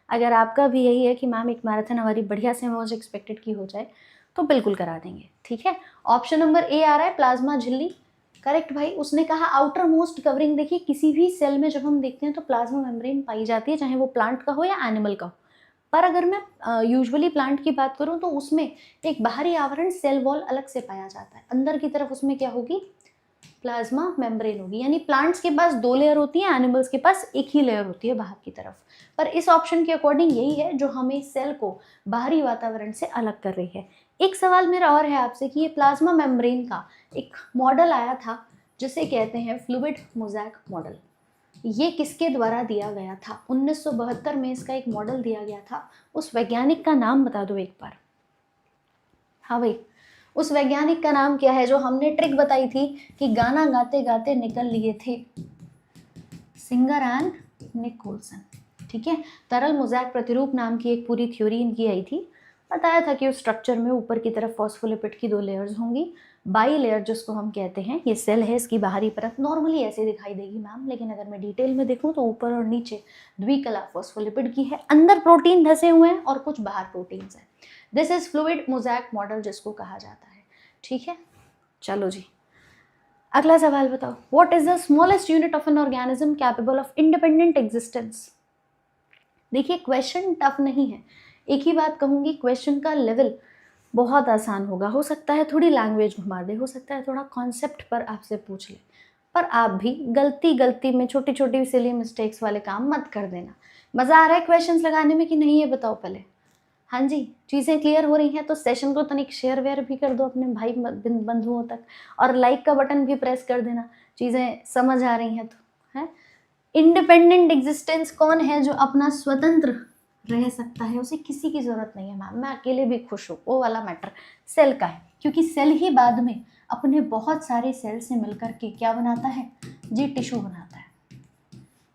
अगर आपका भी यही है कि मैम एक मैराथन हमारी बढ़िया से मौज एक्सपेक्टेड की हो जाए, तो बिल्कुल करा देंगे। ठीक है, ऑप्शन नंबर ए आ रहा है प्लाज्मा झिल्ली, करेक्ट भाई, उसने कहा आउटर मोस्ट कवरिंग। देखिए किसी भी सेल में जब हम देखते हैं तो प्लाज्मा मेम्ब्रेन पाई जाती है, चाहे वो प्लांट का हो या एनिमल का हो। पर अगर मैं यूजुअली प्लांट की बात करूं तो उसमें एक बाहरी आवरण सेल वॉल अलग से पाया जाता है, अंदर की तरफ उसमें क्या होगी, प्लाज्मा मेम्ब्रेन होगी। यानी प्लांट्स के पास 2 लेयर होती है, एनिमल्स के पास एक ही लेयर होती है बाहर की तरफ। पर इस ऑप्शन के अकॉर्डिंग यही है जो हमें सेल को बाहरी वातावरण से अलग कर रही है। एक सवाल मेरा और है आपसे कि ये प्लाज्मा मेम्ब्रेन का एक मॉडल आया था जिसे कहते हैं फ्लूइड मोज़ैक मॉडल, ये किसके द्वारा दिया गया था? 1972 में इसका एक मॉडल दिया गया था। उस वैज्ञानिक का नाम बता दो एक बार। हाँ भाई, उस वैज्ञानिक का नाम क्या है जो हमने ट्रिक बताई थी कि गाना गाते गाते निकल लिए थे? Singer and Nicolson. ठीक है, तरल मोज़ैक प्रतिरूप नाम की एक पूरी थ्योरी इनकी आई थी। बताया था कि उस स्ट्रक्चर में ऊपर की तरफ फॉस्फोलिपिड की 2 लेयर्स होंगी, बाई लेयर जिसको हम कहते हैं, ये सेल है, इसकी बाहरी परत नॉर्मली ऐसे दिखाई देगी मैम, लेकिन अगर मैं डिटेल में देखूं तो ऊपर और नीचे द्विकला फॉस्फोलिपिड की है, अंदर प्रोटीन धसे हुए हैं और कुछ बाहर प्रोटीन्स हैं। This is fluid mosaic model जिसको कहा जाता है। ठीक है, चलो जी अगला सवाल बताओ। What is the smallest unit of an organism capable of independent existence? देखिए क्वेश्चन टफ नहीं है, एक ही बात कहूंगी, क्वेश्चन का लेवल बहुत आसान होगा। हो सकता है थोड़ी लैंग्वेज घुमा दे, हो सकता है थोड़ा कॉन्सेप्ट पर आपसे पूछ ले, पर आप भी गलती में छोटी छोटी सिली मिस्टेक्स वाले काम मत कर देना। मज़ा आ रहा है क्वेश्चंस लगाने में कि नहीं, ये बताओ पहले। हाँ जी, चीज़ें क्लियर हो रही हैं तो सेशन को तनिक शेयर वेयर भी कर दो अपने भाई बंधुओं तक, और लाइक का बटन भी प्रेस कर देना, चीज़ें समझ आ रही हैं तो। है इंडिपेंडेंट एग्जिस्टेंस कौन है जो अपना स्वतंत्र रह सकता है, उसे किसी की जरूरत नहीं है मैम, मैं अकेले भी खुश हूँ, वो वाला मैटर सेल का है, क्योंकि सेल ही बाद में अपने बहुत सारे सेल से मिलकर के क्या बनाता है जी, टिश्यू बनाता है।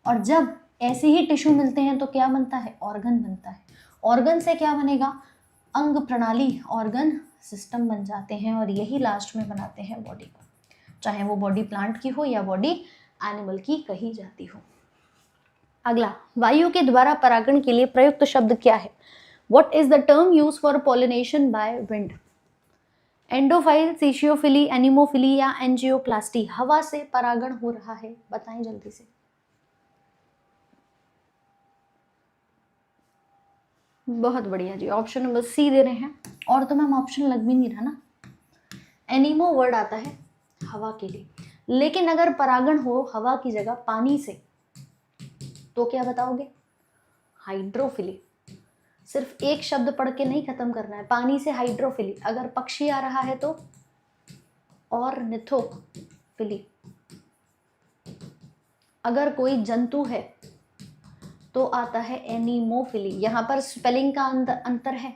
और जब ऐसे ही टिश्यू मिलते हैं तो क्या बनता है, ऑर्गन बनता है। ऑर्गन से क्या बनेगा, अंग प्रणाली, ऑर्गन सिस्टम बन जाते हैं, और यही लास्ट में बनाते हैं बॉडी को, चाहे वो बॉडी प्लांट की हो या बॉडी एनिमल की कही जाती हो। अगला, वायु के द्वारा परागण के लिए प्रयुक्त शब्द क्या है? What is the term use for pollination by wind? Endophile, sciophily, anemophily या एंजियोप्लास्टी? हवा से परागण हो रहा है, बताएं जल्दी से। बहुत बढ़िया जी, ऑप्शन नंबर सी दे रहे हैं, और तो मैम ऑप्शन लग भी नहीं रहा ना। एनिमो वर्ड आता है हवा के लिए, लेकिन अगर परागण हो हवा की जगह पानी से तो क्या बताओगे, हाइड्रोफिली। सिर्फ एक शब्द पढ़ के नहीं खत्म करना है, पानी से हाइड्रोफिली। अगर पक्षी आ रहा है तो ऑर्निथोफिली। अगर कोई जंतु है तो आता है एनिमोफिली। यहाँ पर स्पेलिंग का अंतर है,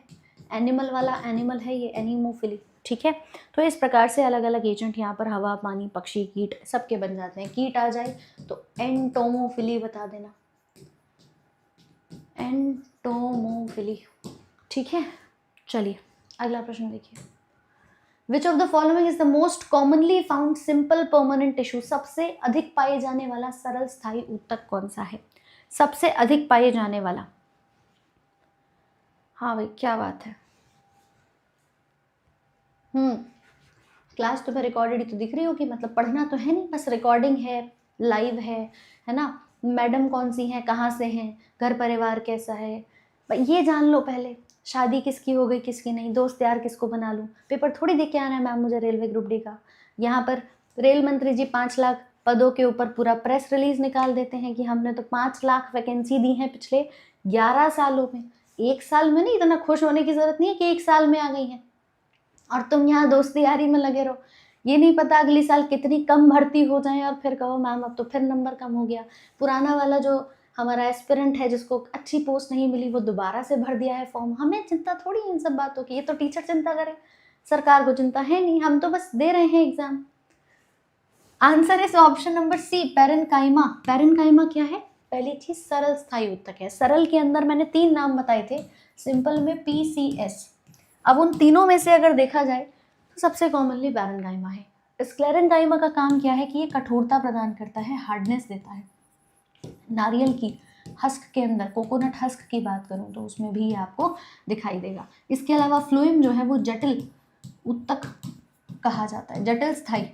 एनिमल वाला एनिमल है, ये एनिमोफिली। ठीक है, तो इस प्रकार से अलग अलग एजेंट यहाँ पर हवा, पानी, पक्षी, कीट सबके बन जाते हैं। कीट आ जाए तो एंटोमोफिली बता देना, एंटोमोफिली। ठीक है, चलिए अगला प्रश्न देखिए। Which of the following is the most commonly found simple permanent tissue? सबसे अधिक पाए जाने वाला सरल स्थायी ऊतक कौन सा है? सबसे अधिक पाए जाने वाला। हाँ भाई, क्या बात है। क्लास तो मैं रिकॉर्डेड ही तो दिख रही होगी, मतलब पढ़ना तो है नहीं, बस रिकॉर्डिंग है, लाइव है ना। मैडम कौन सी हैं, कहाँ से हैं, घर परिवार कैसा है, ये जान लो पहले। शादी किसकी हो गई, किसकी नहीं, दोस्त यार किसको बना लूँ, पेपर थोड़ी देख के आना है मैम मुझे रेलवे ग्रुप डी का। यहाँ पर रेल मंत्री जी 5 लाख पदों के ऊपर पूरा प्रेस रिलीज निकाल देते हैं कि हमने तो 5 लाख वैकेंसी दी हैं पिछले 11 सालों में। एक साल में नहीं, इतना खुश होने की जरूरत नहीं है कि एक साल में आ गई हैं, और तुम यहाँ दोस्ती यारी में लगे रहो। ये नहीं पता अगली साल कितनी कम भर्ती हो जाए और फिर कहो मैम अब तो फिर नंबर कम हो गया। पुराना वाला जो हमारा एस्पिरेंट है जिसको अच्छी पोस्ट नहीं मिली, वो दोबारा से भर दिया है फॉर्म। हमें चिंता थोड़ी इन सब बातों की, ये तो टीचर चिंता करें, सरकार को चिंता है नहीं, हम तो बस दे रहे हैं exam. Answer is option number C, parenchyma. Parenchyma क्या है? पहली चीज सरल स्थायी ऊतक है। सरल के अंदर मैंने 3 नाम बताए थे, सिंपल में PCS। अब उन तीनों में से अगर देखा जाए तो सबसे कॉमनली पैरेन्काइमा है। स्क्लेरेन्काइमा का काम क्या है कि ये कठोरता प्रदान करता है, हार्डनेस देता है। नारियल की हस्क के अंदर, कोकोनट हस्क की बात करूं तो उसमें भी आपको दिखाई देगा। इसके अलावा फ्लोएम जो है वो जटिल ऊतक कहा जाता है, जटिल स्थायी।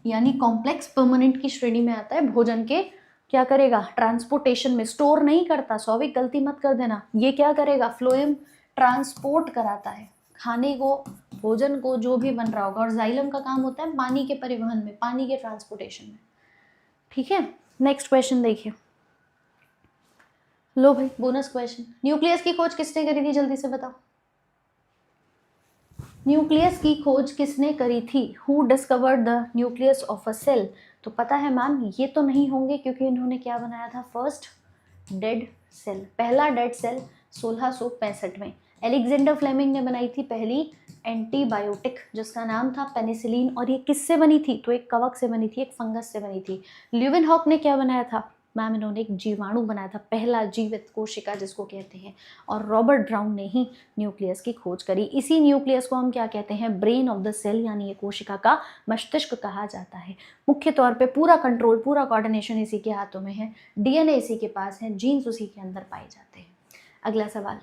यानी कॉम्प्लेक्स परमानेंट की श्रेणी में आता है। भोजन के क्या करेगा, ट्रांसपोर्टेशन में, स्टोर नहीं करता, सौविक गलती मत कर देना, ये क्या करेगा, फ्लोएम ट्रांसपोर्ट कराता है खाने को, भोजन को, जो भी बन रहा होगा। और जाइलम का काम होता है पानी के परिवहन में, पानी के ट्रांसपोर्टेशन में। ठीक है, नेक्स्ट क्वेश्चन देखिए। लो भाई बोनस क्वेश्चन, न्यूक्लियस की खोज किसने करी थी, जल्दी से बताओ। न्यूक्लियस की खोज किसने करी थी, who discovered the nucleus of a cell. तो पता है मैम, ये तो नहीं होंगे क्योंकि इन्होंने क्या बनाया था, फर्स्ट डेड सेल, पहला डेड सेल 1665 में एलेक्जेंडर फ्लेमिंग ने बनाई थी पहली एंटीबायोटिक, जिसका नाम था पेनिसिलिन। और ये किससे बनी थी, तो एक कवक से बनी थी, एक फंगस से बनी थी। ल्यूवेनहॉक ने क्या बनाया था मैम, इन्होंने एक जीवाणु बनाया था, पहला जीवित कोशिका जिसको कहते हैं। और रॉबर्ट ब्राउन ने ही न्यूक्लियस की खोज करी। इसी न्यूक्लियस को हम क्या कहते हैं, ब्रेन ऑफ द सेल, यानी ये कोशिका का मस्तिष्क कहा जाता है। मुख्य तौर पे पूरा कंट्रोल, पूरा कोऑर्डिनेशन इसी के हाथों में है, डीएनए इसी के पास है, जीन्स उसी के अंदर पाए जाते हैं। अगला सवाल,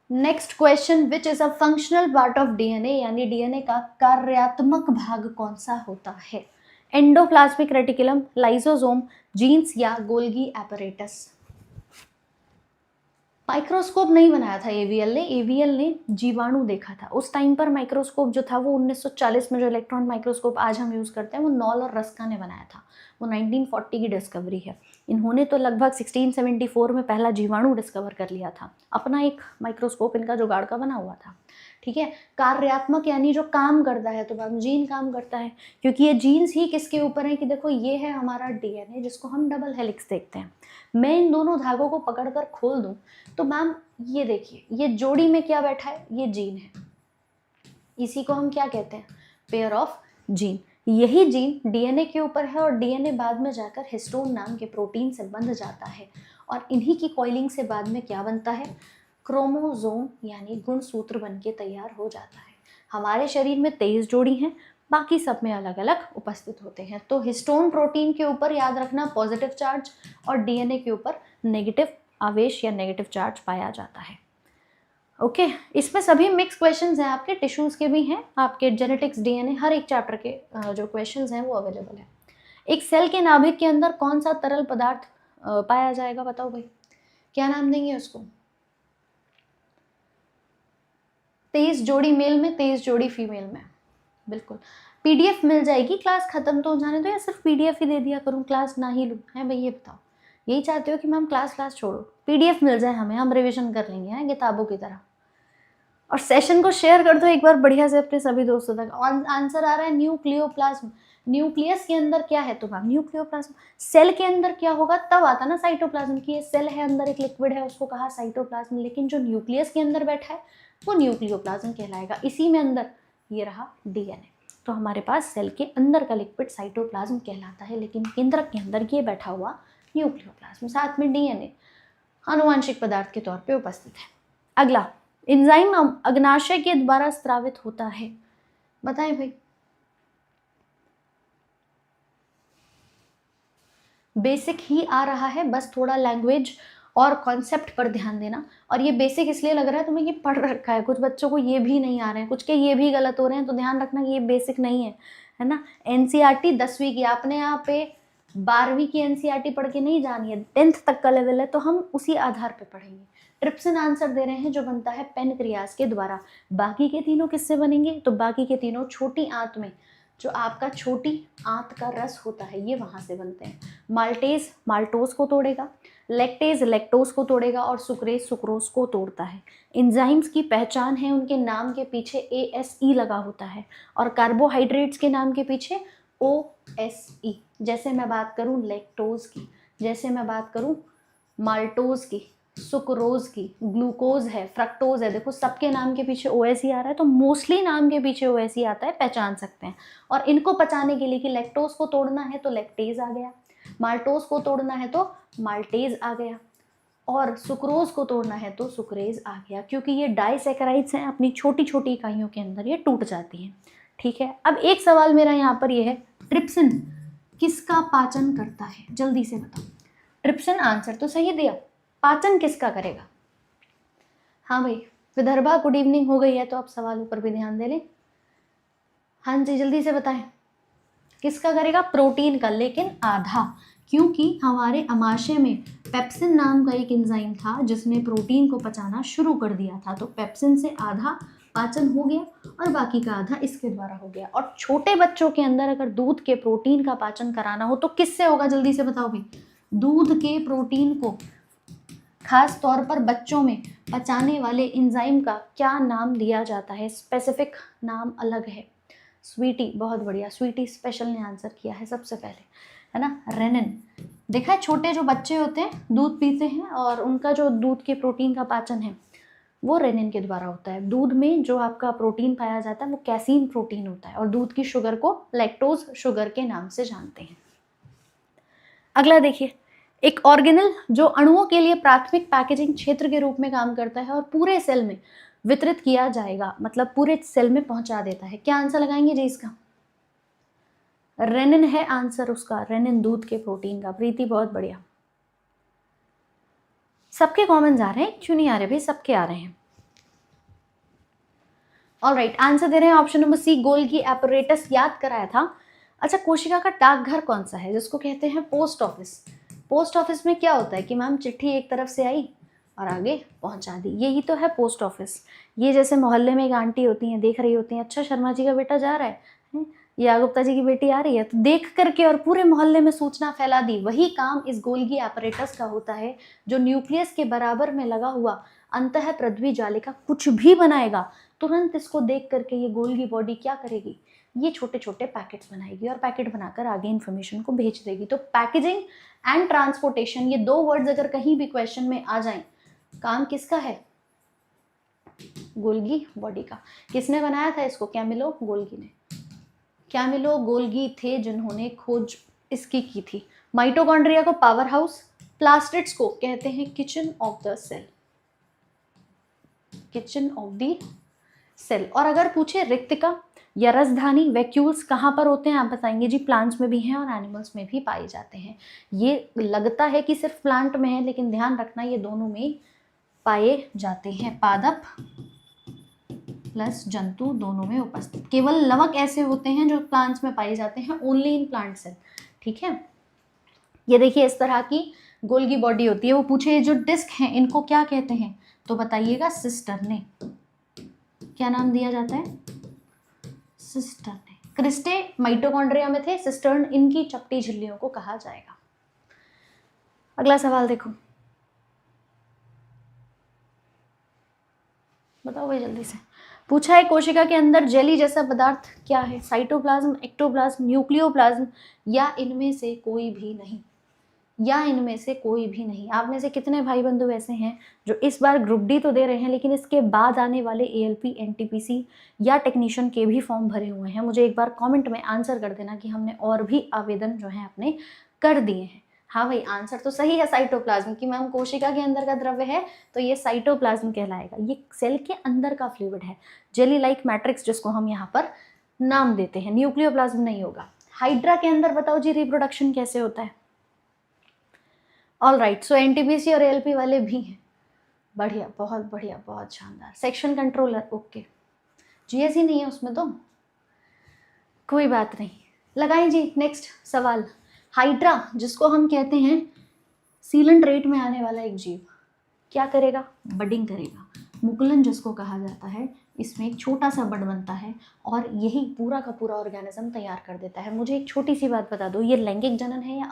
next question, which is a functional part of DNA, यानी डीएनए का कार्यात्मक भाग कौन सा होता है, एंडोप्लाज्मिक रेटिकुलम, लाइसोसोम, जीन्स या गोल्गी एपरेटस। माइक्रोस्कोप नहीं बनाया था एवीएल ने जीवाणु देखा था। उस टाइम पर माइक्रोस्कोप जो था वो 1940 में, जो इलेक्ट्रॉन माइक्रोस्कोप आज हम यूज़ करते हैं, वो नॉल और रस्का ने बनाया था। वो 1940 की डिस्कवरी है। इन्होंने तो लगभग 1674 में पहला जीवाणु डिस्कवर कर लिया था। अपना एक माइक्रोस्कोप इनका जुगाड़ का बना हुआ था। ठीक है, कार्यात्मक यानी जो काम करता है, तो मैम जीन काम करता है, क्योंकि ये जीन्स ही किसके ऊपर है कि देखो ये है हमारा डीएनए जिसको हम डबल हेलिक्स देखते हैं। मैं इन दोनों धागों को पकड़कर खोल दूं तो मैम ये देखिए, ये जोड़ी में क्या बैठा है, ये जीन है, इसी को हम क्या कहते हैं, पेयर ऑफ जीन। यही जीन डीएनए के ऊपर है और डीएनए बाद में जाकर हिस्टोन नाम के प्रोटीन से बंध जाता है और इन्हीं की कॉइलिंग से बाद में क्या बनता है, क्रोमोसोम यानी गुणसूत्र बन के तैयार हो जाता है। हमारे शरीर में 23 जोड़ी हैं, बाकी सब में अलग अलग उपस्थित होते हैं। तो हिस्टोन प्रोटीन के ऊपर याद रखना पॉजिटिव चार्ज और डीएनए के ऊपर नेगेटिव आवेश या नेगेटिव चार्ज पाया जाता है। ओके, इसमें सभी मिक्स क्वेश्चंस हैं, आपके टिश्यूज के भी हैं, आपके जेनेटिक्स, डीएनए, हर एक चैप्टर के जो क्वेश्चंस हैं वो अवेलेबल है। एक सेल के नाभिक के अंदर कौन सा तरल पदार्थ पाया जाएगा, बताओ भाई, क्या नाम देंगे उसको। 23 जोड़ी मेल में, 23 जोड़ी फीमेल में, बिल्कुल। पीडीएफ मिल जाएगी, क्लास खत्म तो हो जाने दो, या सिर्फ पीडीएफ ही दे दिया करूँ, क्लास ना ही लूँ, है भाई, ये बताओ। यही चाहते हो कि मैम क्लास छोड़ो, पीडीएफ मिल जाए हमें, हम रिविजन कर लेंगे हैं किताबों की तरह। और सेशन को शेयर कर दो एक बार बढ़िया से अपने सभी दोस्तों तक। आंसर आ रहा है न्यूक्लियोप्लाज्म। न्यूक्लियस के अंदर क्या है, तो मैम न्यूक्लियोप्लाज्म। सेल के अंदर क्या होगा, तब आता ना साइटोप्लाज्म की, ये सेल है, अंदर एक लिक्विड है, उसको कहा साइटोप्लाज्म, लेकिन जो न्यूक्लियस के अंदर बैठा है वो न्यूक्लियोप्लाज्म कहलाएगा। इसी में अंदर ये रहा डीएनए। तो हमारे पास सेल के अंदर का लिक्विड साइटोप्लाज्म कहलाता है, लेकिन केंद्रक के अंदर ये बैठा हुआ न्यूक्लियोप्लाज्म, साथ में डीएनए आनुवांशिक पदार्थ के तौर पे उपस्थित है। अगला, एंजाइम अग्नाशय के द्वारा स्रावित होता है, बताएं भाई। बेसिक ही आ रहा है, बस थोड़ा लैंग्वेज और कॉन्सेप्ट पर ध्यान देना। और ये बेसिक इसलिए लग रहा है तुम्हें, ये पढ़ रखा है, कुछ बच्चों को ये भी नहीं आ रहे हैं, कुछ के ये भी गलत हो रहे हैं, तो ध्यान रखना कि ये बेसिक नहीं है ना। एनसीईआरटी 10वीं की, आपने यहाँ पे 12वीं की एनसीईआरटी पढ़ के नहीं जानी है, 10th तक का लेवल है, तो हम उसी आधार पर पढ़ेंगे। ट्रिप्सिन आंसर दे रहे हैं, जो बनता है पेनक्रियास के द्वारा। बाकी के तीनों किससे बनेंगे, तो बाकी के तीनों छोटी आंत में, जो आपका छोटी आंत का रस होता है, ये वहां से बनते हैं। माल्टेज माल्टोज को तोड़ेगा, लैक्टेज लैक्टोज को तोड़ेगा और सुक्रेज सुक्रोज को तोड़ता है। एंजाइम्स की पहचान है, उनके नाम के पीछे ASE लगा होता है, और कार्बोहाइड्रेट्स के नाम के पीछे OSE। जैसे मैं बात करूं लैक्टोज की, जैसे मैं बात करूं माल्टोज की, सुक्रोज की, ग्लूकोज है, फ्रक्टोज है, देखो सबके नाम के पीछे OSE आ रहा है, तो मोस्टली नाम के पीछे OSE आता है, पहचान सकते हैं। और इनको पचाने के लिए कि लैक्टोज को तोड़ना है तो लैक्टेज आ गया, माल्टोज को तोड़ना है तो माल्टेज आ गया, और सुक्रोज को तोड़ना है तो सुक्रेज आ गया, क्योंकि ये डाइसैकेराइड्स हैं, अपनी छोटी छोटी इकाइयों के अंदर ये टूट जाती हैं। ठीक है, अब एक सवाल मेरा यहाँ पर ये है, ट्रिप्सिन किसका पाचन करता है, जल्दी से बताओ। ट्रिप्सिन आंसर तो सही दिया, पाचन किसका करेगा। हाँ भाई, विदर्भा गुड इवनिंग हो गई है, तो अब सवालों पर भी ध्यान दे लें। हाँ जी, जल्दी से बताएं, किसका करेगा? प्रोटीन का, लेकिन आधा, क्योंकि हमारे अमाशय में पेप्सिन नाम का एक एंजाइम था जिसने प्रोटीन को पचाना शुरू कर दिया था। तो पेप्सिन से आधा पाचन हो गया और बाकी का आधा इसके द्वारा हो गया। और छोटे बच्चों के अंदर अगर दूध के प्रोटीन का पाचन कराना हो तो किससे होगा? जल्दी से बताओ भाई। दूध के प्रोटीन को खास तौर पर बच्चों में पचाने वाले एंजाइम का क्या नाम दिया जाता है? स्पेसिफिक नाम अलग है। स्वीटी, बहुत बढ़िया, स्वीटी स्पेशल ने आंसर किया है सबसे पहले, है ना, रेनिन। देखा है, छोटे जो बच्चे होते हैं दूध पीते हैं और उनका जो दूध के प्रोटीन का पाचन है वो रेनिन के द्वारा होता है। दूध में जो आपका प्रोटीन पाया जाता है वो कैसीन प्रोटीन होता है और दूध की शुगर को लैक्टोज शुगर के नाम से जानते हैं। अगला देखिए, एक ऑर्गेनल जो अणुओं के लिए प्राथमिक पैकेजिंग क्षेत्र के रूप में काम करता है और पूरे सेल में वितरित किया जाएगा, मतलब पूरे सेल में पहुंचा देता है। क्या आंसर लगाएंगे जी इसका? रेनिन है आंसर उसका, रेनिन दूध के प्रोटीन का। प्रीति बहुत बढ़िया, सबके कॉमन आ रहे हैं, क्यों नहीं आ रहे भाई? सबके आ रहे हैं। ऑलराइट, आंसर दे रहे हैं option number C, Golgi apparatus याद कराया था। अच्छा, कोशिका का डाकघर कौन सा है? जिसको कहते हैं पोस्ट ऑफिस। पोस्ट ऑफिस में क्या होता है कि मैम चिट्ठी एक तरफ से आई और आगे पहुंचा दी, यही तो है पोस्ट ऑफिस। ये जैसे मोहल्ले में एक आंटी होती हैं, देख रही होती हैं, अच्छा शर्मा जी का बेटा जा रहा है, या गुप्ता जी की बेटी आ रही है, तो देख करके और पूरे मोहल्ले में सूचना फैला दी। वही काम इस गोल्गी एपरेटस का होता है, जो न्यूक्लियस के बराबर में लगा हुआ अंतः पृथ्वी जालिका कुछ भी बनाएगा, तुरंत इसको देख करके ये गोल्गी बॉडी क्या करेगी? ये छोटे छोटे पैकेट्स बनाएगी और पैकेट बनाकर आगे इन्फॉर्मेशन को भेज देगी। तो पैकेजिंग एंड ट्रांसपोर्टेशन, ये दो वर्ड्स अगर कहीं भी क्वेश्चन में आ जाएं, काम किसका है? गोल्गी बॉडी का। किसने बनाया था इसको? कैमिलो गोल्गी ने। कैमिलो गोल्गी थे जिन्होंने खोज इसकी की थी। माइटोकॉन्ड्रिया को पावर हाउस, प्लास्टिड्स को कहते हैं kitchen of the cell, kitchen of the cell. और अगर पूछे रिक्तिका या रसधानी वैक्यूल्स कहाँ पर होते हैं, आप बताएंगे जी प्लांट्स में भी हैं और एनिमल्स में भी पाए जाते हैं। ये लगता है कि सिर्फ प्लांट में है, लेकिन ध्यान रखना ये दोनों में पाए जाते हैं। पादप प्लस जंतु दोनों में उपस्थित। केवल लवक ऐसे होते हैं जो प्लांट्स में पाए जाते हैं, ओनली इन प्लांट सेल, ठीक है। ये देखिए इस तरह की गोल्गी बॉडी होती है। वो पूछे ये जो डिस्क हैं इनको क्या कहते हैं, तो बताइएगा सिस्टर्ने। क्या नाम दिया जाता है? सिस्टर्ने। क्रिस्टे माइटोकॉन्ड्रिया में थे, सिस्टर्न इनकी चपटी झिल्लियों को कहा जाएगा। अगला सवाल देखो, बताओ भाई जल्दी से। पूछा है कोशिका के अंदर जेली जैसा पदार्थ क्या है? साइटोप्लाज्म, एक्टोप्लाज्म, न्यूक्लियोप्लाज्म, या इनमें से कोई भी नहीं, या इनमें से कोई भी नहीं। आप में से कितने भाई बंधु ऐसे हैं जो इस बार ग्रुप डी तो दे रहे हैं लेकिन इसके बाद आने वाले एएलपी, एनटीपीसी या टेक्नीशियन के भी फॉर्म भरे हुए हैं? मुझे एक बार कमेंट में आंसर कर देना कि हमने और भी आवेदन जो है अपने कर दिए हैं। हाँ भाई, आंसर तो सही है साइटोप्लाज्म की। मैम कोशिका के अंदर का द्रव्य है तो ये साइटोप्लाज्म कहलाएगा। ये सेल के अंदर का फ्लूइड है, जेली लाइक मैट्रिक्स जिसको हम यहाँ पर नाम देते हैं। न्यूक्लियोप्लाज्म नहीं होगा। हाइड्रा के अंदर बताओ जी रिप्रोडक्शन कैसे होता है? ऑलराइट, सो एनटीपीसी और एएलपी वाले भी हैं। बढ़िया, बहुत बढ़िया, बहुत शानदार। Section controller, okay. जीएसई नहीं है उसमें तो कोई बात नहीं। लगाएं जी नेक्स्ट सवाल। हाइड्रा जिसको हम कहते हैं सीलन रेट में आने वाला एक जीव, क्या करेगा? बडिंग करेगा। मुकुलन जिसको कहा जाता है, इसमें एक छोटा सा बड बनता है और यही पूरा का पूरा ऑर्गेनिज्म तैयार कर देता है। मुझे एक छोटी सी बात बता दो, ये लैंगिक जनन है या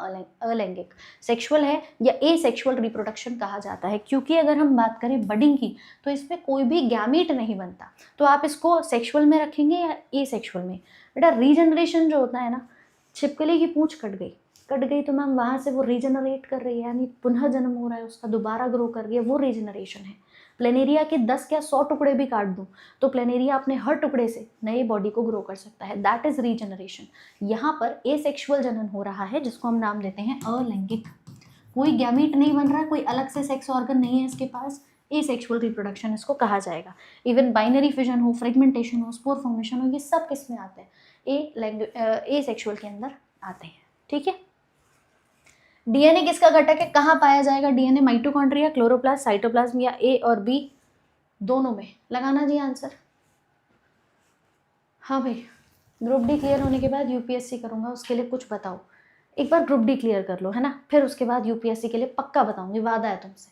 अलैंगिक, सेक्सुअल है या एसेक्सुअल रिप्रोडक्शन कहा जाता है? क्योंकि अगर हम बात करें बडिंग की तो इसमें कोई भी गैमीट नहीं बनता, तो आप इसको सेक्सुअल में रखेंगे या एसेक्सुअल में? बेटा रीजनरेशन जो होता है ना, छिपकली की पूंछ कट गई तो मैम वहाँ से वो रीजनरेट कर रही है, यानी पुनः जन्म हो रहा है उसका, दोबारा ग्रो कर रही है, वो रीजनरेशन है। प्लेनेरिया के 10 या 100 टुकड़े भी काट दूं तो प्लेनेरिया अपने हर टुकड़े से नए बॉडी को ग्रो कर सकता है, दैट इज रीजनरेशन। यहाँ पर एसेक्सुअल जनन हो रहा है जिसको हम नाम देते हैं अलैंगिक। कोई गैमीट नहीं बन रहा, कोई अलग से सेक्स ऑर्गन नहीं है इसके पास, एसेक्सुअल रिप्रोडक्शन इसको कहा जाएगा। इवन बाइनरी फिजन हो, फ्रेगमेंटेशन हो, स्पोर फॉर्मेशन हो, ये सब किस में आते हैं? एसेक्सुअल के अंदर आते हैं, ठीक है। डीएनए किसका घटक है? कहाँ पाया जाएगा डीएनए? माइटोकॉन्ड्रिया, क्लोरोप्लास्ट, साइटोप्लाज्म या ए और बी दोनों में? लगाना जी आंसर। हाँ भाई, ग्रुप डी क्लियर होने के बाद यूपीएससी करूँगा, उसके लिए कुछ बताओ। एक बार ग्रुप डी क्लियर कर लो, है ना, फिर उसके बाद यूपीएससी के लिए पक्का बताऊंगी, वादा है तुमसे।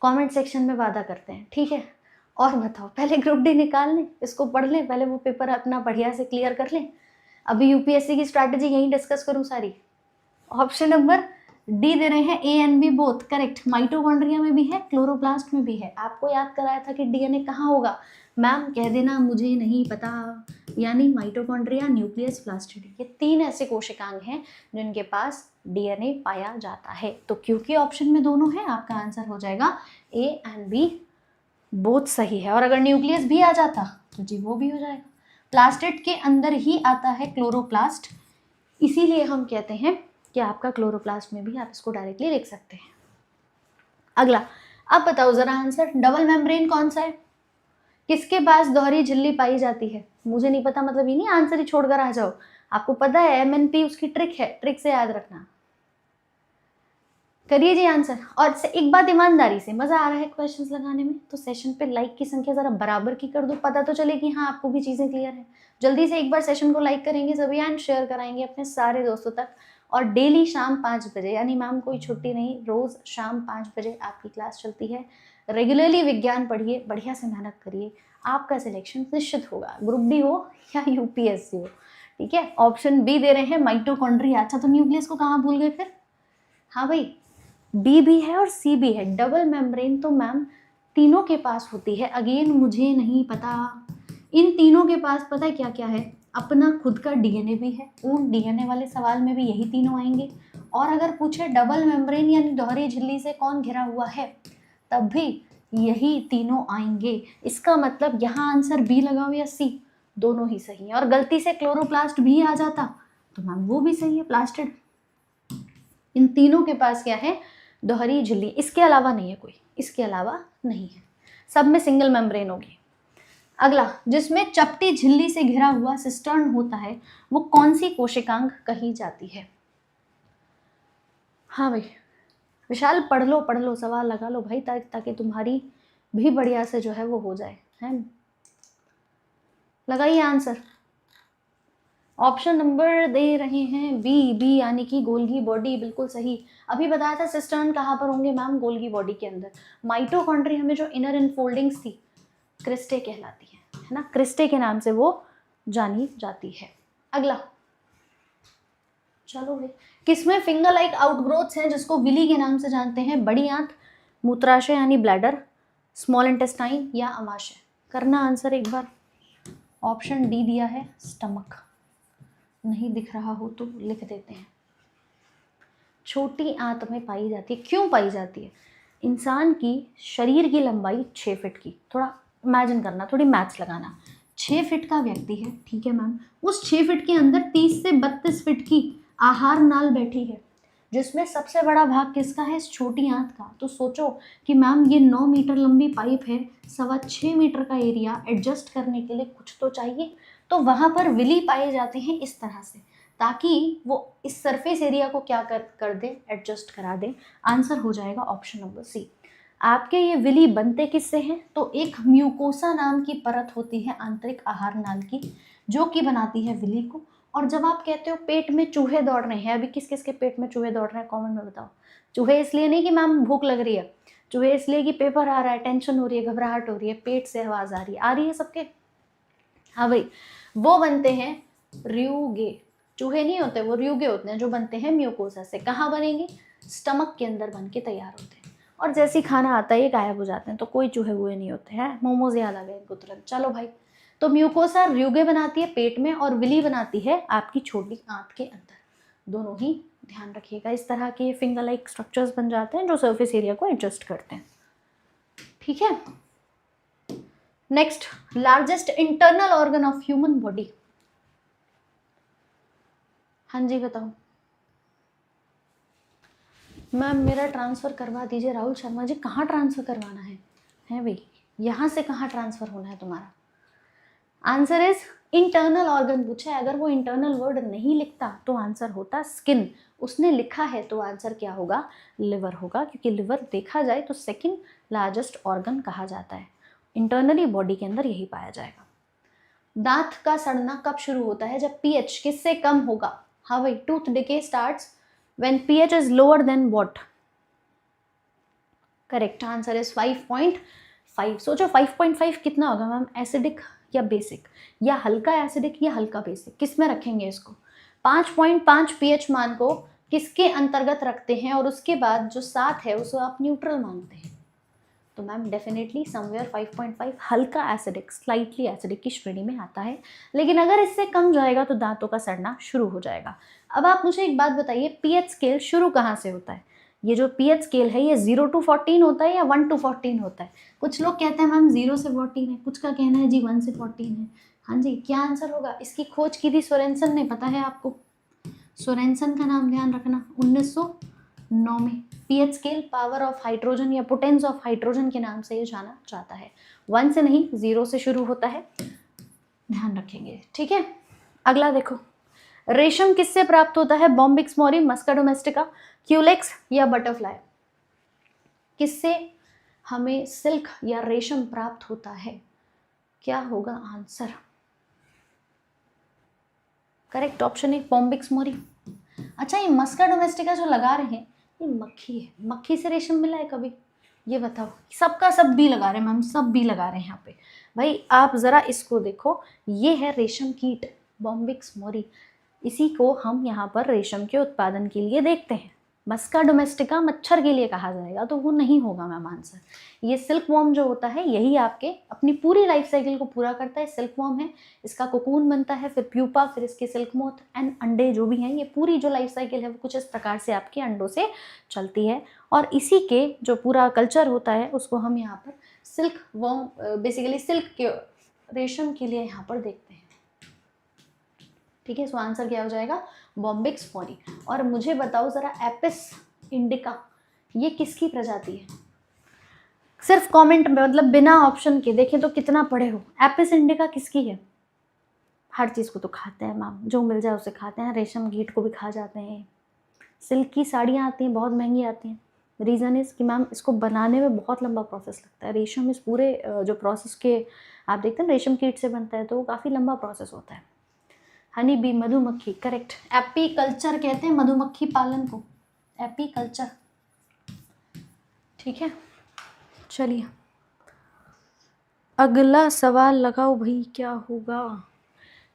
कमेंट सेक्शन में वादा करते हैं, ठीक है। और बताओ, पहले ग्रुप डी निकाल लें, इसको पढ़ लें, पहले वो पेपर अपना बढ़िया से क्लियर कर लें। अभी यूपीएससी की स्ट्रैटेजी यहीं डिस्कस करूँ सारी। ऑप्शन नंबर डी दे रहे हैं, A and B both correct. Mitochondria में भी है, क्लोरोप्लास्ट में भी है। आपको याद कराया था कि डीएनए कहाँ होगा, मैम कह देना मुझे नहीं पता। यानी माइटोकॉन्ड्रिया, न्यूक्लियस, प्लास्टिड, ये 3 ऐसे कोशिकांग हैं जिनके पास डीएनए पाया जाता है। तो क्योंकि ऑप्शन में दोनों है, आपका आंसर हो जाएगा ए एंड बी बोथ सही है। और अगर न्यूक्लियस भी आ जाता तो जी वो भी हो जाएगा। प्लास्टिड के अंदर ही आता है क्लोरोप्लास्ट, इसीलिए हम कहते हैं कि आपका क्लोरोप्लास्ट में भी आप इसको डायरेक्टली लिख सकते हैं। अगला, अब बताओ जरा आंसर, डबल मेम्ब्रेन कौन सा है, किसके पास दोहरी झिल्ली पाई जाती है? मुझे नहीं पता मतलब ये नहीं आंसर ही छोड़कर आ जाओ, आपको पता है एमएनपी उसकी ट्रिक है, ट्रिक से याद रखना। करिए जी आंसर। और एक बात ईमानदारी से, मजा आ रहा है क्वेश्चंस लगाने में तो सेशन पे लाइक की संख्या जरा बराबर की कर दो, पता तो चले कि हाँ आपको भी चीजें क्लियर है। जल्दी से एक बार सेशन को लाइक करेंगे सभी एंड शेयर कराएंगे अपने सारे दोस्तों तक। और डेली शाम 5 बजे, यानी मैम कोई छुट्टी नहीं, रोज शाम 5 बजे आपकी क्लास चलती है। रेगुलरली विज्ञान पढ़िए, बढ़िया से मेहनत करिए, आपका सिलेक्शन निश्चित होगा, ग्रुप डी हो या यूपीएससी हो, ठीक है। ऑप्शन बी दे रहे हैं माइटोकॉन्ड्रिया। अच्छा, तो न्यूक्लियस को कहाँ भूल गए फिर? हाँ भाई, बी भी है और सी भी है। डबल मेम्ब्रेन तो मैम तीनों के पास होती है, अगेन मुझे नहीं पता। इन तीनों के पास पता है क्या क्या है, अपना खुद का डीएनए भी है। उन डीएनए वाले सवाल में भी यही तीनों आएंगे। और अगर पूछे डबल मेम्ब्रेन यानी दोहरी झिल्ली से कौन घिरा हुआ है, तब भी यही तीनों आएंगे। इसका मतलब यहाँ आंसर बी लगाओ या सी, दोनों ही सही है। और गलती से क्लोरोप्लास्ट भी आ जाता तो मैम वो भी सही है, प्लास्टिड। इन तीनों के पास क्या है, दोहरी झिल्ली, इसके अलावा नहीं है कोई, इसके अलावा नहीं है, सब में सिंगल मेम्ब्रेन होगी। अगला, जिसमें चपटी झिल्ली से घिरा हुआ सिस्टर्न होता है, वो कौन सी कोशिकांग कही जाती है? हाँ भाई विशाल, पढ़ लो, सवाल लगा लो भाई, ताकि तुम्हारी भी बढ़िया से जो है वो हो जाए, है। लगाइए आंसर। ऑप्शन नंबर दे रहे हैं बी यानी कि गोल्गी बॉडी, बिल्कुल सही। अभी बताया था सिस्टर्न कहाँ पर होंगे मैम, गोल्गी बॉडी के अंदर। माइटोकॉन्ड्रिया में जो इनर इनफोल्डिंग्स थी, क्रिस्टे कहलाती है ना, क्रिस्टे के नाम से वो जानी जाती है। अगला, चलो भाई, किसमें फिंगर लाइक आउटग्रोथ्स हैं जिसको विली के नाम से जानते हैं? बड़ी आंत, मूत्राशय यानी ब्लैडर, स्मॉल इंटेस्टाइन या अमाशय? करना आंसर एक बार। ऑप्शन डी दिया है स्टमक, नहीं दिख रहा हो तो लिख देते हैं। छोटी आंत में पाई जाती है। क्यों पाई जाती है? इंसान की शरीर की लंबाई 6 फीट की, थोड़ा इमेजिन करना, थोड़ी मैथ्स लगाना। 6 फीट का व्यक्ति है, ठीक है मैम, उस 6 फीट के अंदर 30 से 32 फीट की आहार नाल बैठी है, जिसमें सबसे बड़ा भाग किसका है? इस छोटी आंत का। तो सोचो कि मैम ये 9 मीटर लंबी पाइप है, 6.25 मीटर का एरिया, एडजस्ट करने के लिए कुछ तो चाहिए। तो वहाँ पर विली पाए जाते हैं इस तरह से, ताकि वो इस सरफेस एरिया को क्या कर दे, एडजस्ट करा दे। आंसर हो जाएगा ऑप्शन नंबर सी। आपके ये विली बनते किससे हैं? तो एक म्यूकोसा नाम की परत होती है आंतरिक आहार नाल की, जो कि बनाती है विली को। और जब आप कहते हो पेट में चूहे दौड़ रहे हैं, अभी किस किस के पेट में चूहे दौड़ रहे हैं कमेंट में बताओ। चूहे इसलिए नहीं कि मैम भूख लग रही है, चूहे इसलिए कि पेपर आ रहा है, टेंशन हो रही है, घबराहट हो रही है, पेट से आवाज आ रही है सबके। हाँ भाई, वो बनते हैं र्यूगे। चूहे नहीं होते, वो र्यूगे होते हैं जो बनते हैं म्यूकोसा से। कहाँ बनेंगे? स्टमक के अंदर बन के तैयार होते हैं। और जैसे ही खाना आता है ये गायब हो जाते हैं, तो कोई चूहे वूहे नहीं होते हैं। मोमोज याद आ गए इनको तुरंत। चलो भाई, तो म्यूकोसा र्यूगे बनाती है पेट में और विली बनाती है आपकी छोटी आंत के अंदर। दोनों ही ध्यान रखिएगा। इस तरह के फिंगर लाइक स्ट्रक्चर्स बन जाते हैं जो सरफेस एरिया को एडजस्ट करते हैं, ठीक है। Next, largest internal organ of human body. हाँ जी बताओ। मैम मेरा ट्रांसफर करवा दीजिए राहुल शर्मा जी। कहाँ ट्रांसफर करवाना है भाई? यहाँ से कहाँ ट्रांसफर होना है तुम्हारा? आंसर इज इंटरनल ऑर्गन पूछा है। अगर वो इंटरनल वर्ड नहीं लिखता तो आंसर होता स्किन। उसने लिखा है तो आंसर क्या होगा? लिवर होगा, क्योंकि लिवर देखा जाए तो सेकंड लार्जेस्ट ऑर्गन कहा जाता है। इंटरनली बॉडी के अंदर यही पाया जाएगा। दांत का सड़ना कब शुरू होता है? जब पीएच किससे कम होगा? हाँ भाई, tooth decay starts when pH is lower than what? Correct answer is 5.5। सोचो 5.5 कितना होगा मैम? एसिडिक या बेसिक, या हल्का एसिडिक या हल्का बेसिक, किस में रखेंगे इसको? 5.5 पीएच मान को किसके अंतर्गत रखते हैं, और उसके बाद जो 7 है उसको आप न्यूट्रल मानते हैं? तो मैम डेफिनेटली समवेयर 5.5 हल्का एसिडिक, स्लाइटली एसिडिक की श्रेणी में आता है। लेकिन अगर इससे कम जाएगा तो दांतों का सड़ना शुरू हो जाएगा। अब आप मुझे एक बात बताइए, पीएच स्केल शुरू कहाँ से होता है? ये जो पीएच स्केल है ये 0 to 14 होता है या 1 to 14 होता है? कुछ लोग कहते हैं मैम 0 से 14 है, कुछ का कहना है जी 1 से 14 है। हाँ जी, क्या आंसर होगा? इसकी खोज की थी सोरेनसन ने, पता है आपको? सोरेनसन का नाम ध्यान रखना, 1909 में। PH scale power of hydrogen या पोटेंस ऑफ हाइड्रोजन के नाम से ये जाना जाता है। 1 से नहीं, 0 से शुरू होता है, ध्यान रखेंगे, ठीक है। अगला देखो, रेशम किससे प्राप्त होता है? बॉम्बिक्स मोरी, मस्का डोमेस्टिका, क्यूलेक्स या बटरफ्लाई? किससे हमें सिल्क या रेशम प्राप्त होता है? क्या होगा आंसर? करेक्ट ऑप्शन है बॉम्बिक्स मोरी। अच्छा, ये मस्का डोमेस्टिका जो लगा रहे हैं ये मक्खी है, मक्खी से रेशम मिला है कभी? ये बताओ। सबका सब भी लगा रहे हैं मैम, सब भी लगा रहे हैं यहाँ पे। भाई आप जरा इसको देखो, ये है रेशम कीट बॉम्बिक्स मोरी, इसी को हम यहाँ पर रेशम के उत्पादन के लिए देखते हैं। मस्का डोमेस्टिका मच्छर के लिए कहा जाएगा तो वो नहीं होगा मैम आंसर। ये सिल्क वॉर्म जो होता है यही आपके अपनी पूरी लाइफ साइकिल को पूरा करता है। सिल्क वॉर्म है, इसका कोकून बनता है, फिर प्यूपा, फिर इसके सिल्क मोथ एंड अंडे जो भी हैं, ये पूरी जो लाइफ साइकिल है वो कुछ इस प्रकार से आपके अंडों से चलती है। और इसी के जो पूरा कल्चर होता है उसको हम यहाँ पर सिल्क वॉर्म, बेसिकली सिल्क के रेशम के लिए यहाँ पर देखते हैं, ठीक है। सो आंसर क्या हो जाएगा? बॉम्बिक्स मोरी। और मुझे बताओ जरा, एपिस इंडिका ये किसकी प्रजाति है? सिर्फ कमेंट में, मतलब बिना ऑप्शन के, देखें तो कितना पढ़े हो। एपिस इंडिका किसकी है? हर चीज़ को तो खाते हैं मैम, जो मिल जाए उसे खाते हैं। रेशम कीट को भी खा जाते हैं। सिल्क की साड़ियाँ आती हैं, बहुत महंगी आती हैं। रीज़न इज़ कि मैम इसको बनाने में बहुत लंबा प्रोसेस लगता है। रेशम इस पूरे जो प्रोसेस के आप देखते हैं रेशम कीट से बनता है तो वो काफ़ी लंबा प्रोसेस होता है। हनी बी मधुमक्खी, करेक्ट। एपीकल्चर कहते हैं मधुमक्खी पालन को, एपीकल्चर, ठीक है। चलिए अगला सवाल लगाओ भाई, क्या होगा?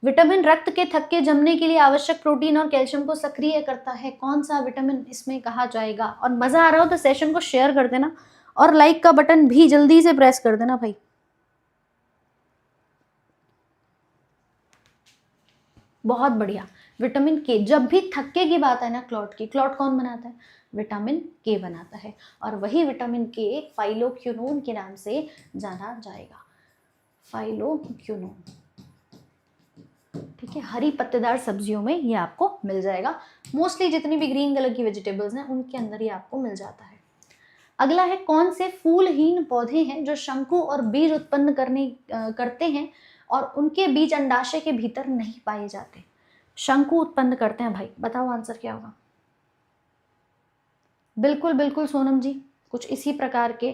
विटामिन रक्त के थक्के जमने के लिए आवश्यक प्रोटीन और कैल्शियम को सक्रिय करता है, कौन सा विटामिन इसमें कहा जाएगा? और मजा आ रहा हो तो सेशन को शेयर कर देना और लाइक का बटन भी जल्दी से प्रेस कर देना भाई। बहुत बढ़िया। विटामिन के, जब भी थक्के की बात है ना, क्लॉट की, क्लॉट कौन बनाता है? विटामिन के बनाता है, और वही विटामिन के फाइलोक्विनोन के नाम से जाना जाएगा, फाइलोक्विनोन, ठीक है। हरी पत्तेदार सब्जियों में ये आपको मिल जाएगा। मोस्टली जितनी भी ग्रीन कलर की वेजिटेबल्स हैं उनके अंदर ये आपको मिल जाता है। अगला है, कौन से फूलहीन पौधे हैं जो शंकु और बीज उत्पन्न करते हैं और उनके बीज अंडाशय के भीतर नहीं पाए जाते? शंकु उत्पन्न करते हैं भाई, बताओ आंसर क्या होगा? बिल्कुल बिल्कुल सोनम जी, कुछ इसी प्रकार के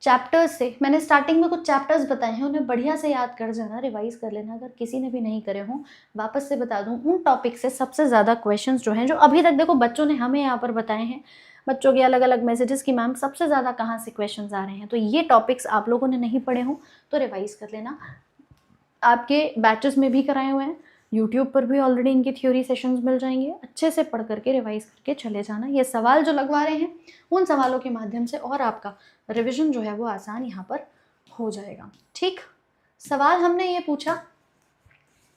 चैप्टर्स से, मैंने स्टार्टिंग में कुछ चैप्टर्स बताए हैं, उन्हें बढ़िया से याद कर जाना, रिवाइज कर लेना। अगर किसी ने भी नहीं करे हों, वापस से बता दूं, उन टॉपिक से सबसे ज़्यादा क्वेश्चंस जो हैं, जो अभी तक देखो बच्चों ने हमें यहाँ पर बताए हैं, बच्चों के अलग अलग मैसेजेस की मैम सबसे ज़्यादा कहाँ से क्वेश्चंस आ रहे हैं, तो ये टॉपिक्स आप लोगों ने नहीं पढ़े हों तो रिवाइज कर लेना। आपके बैचेस में भी कराए हुए हैं, यूट्यूब पर भी ऑलरेडी इनकी थ्योरी सेशंस मिल जाएंगे। अच्छे से पढ़ करके रिवाइज करके चले जाना। ये सवाल जो लगवा रहे हैं उन सवालों के माध्यम से और आपका रिवीजन जो है वो आसान यहाँ पर हो जाएगा, ठीक। सवाल हमने ये पूछा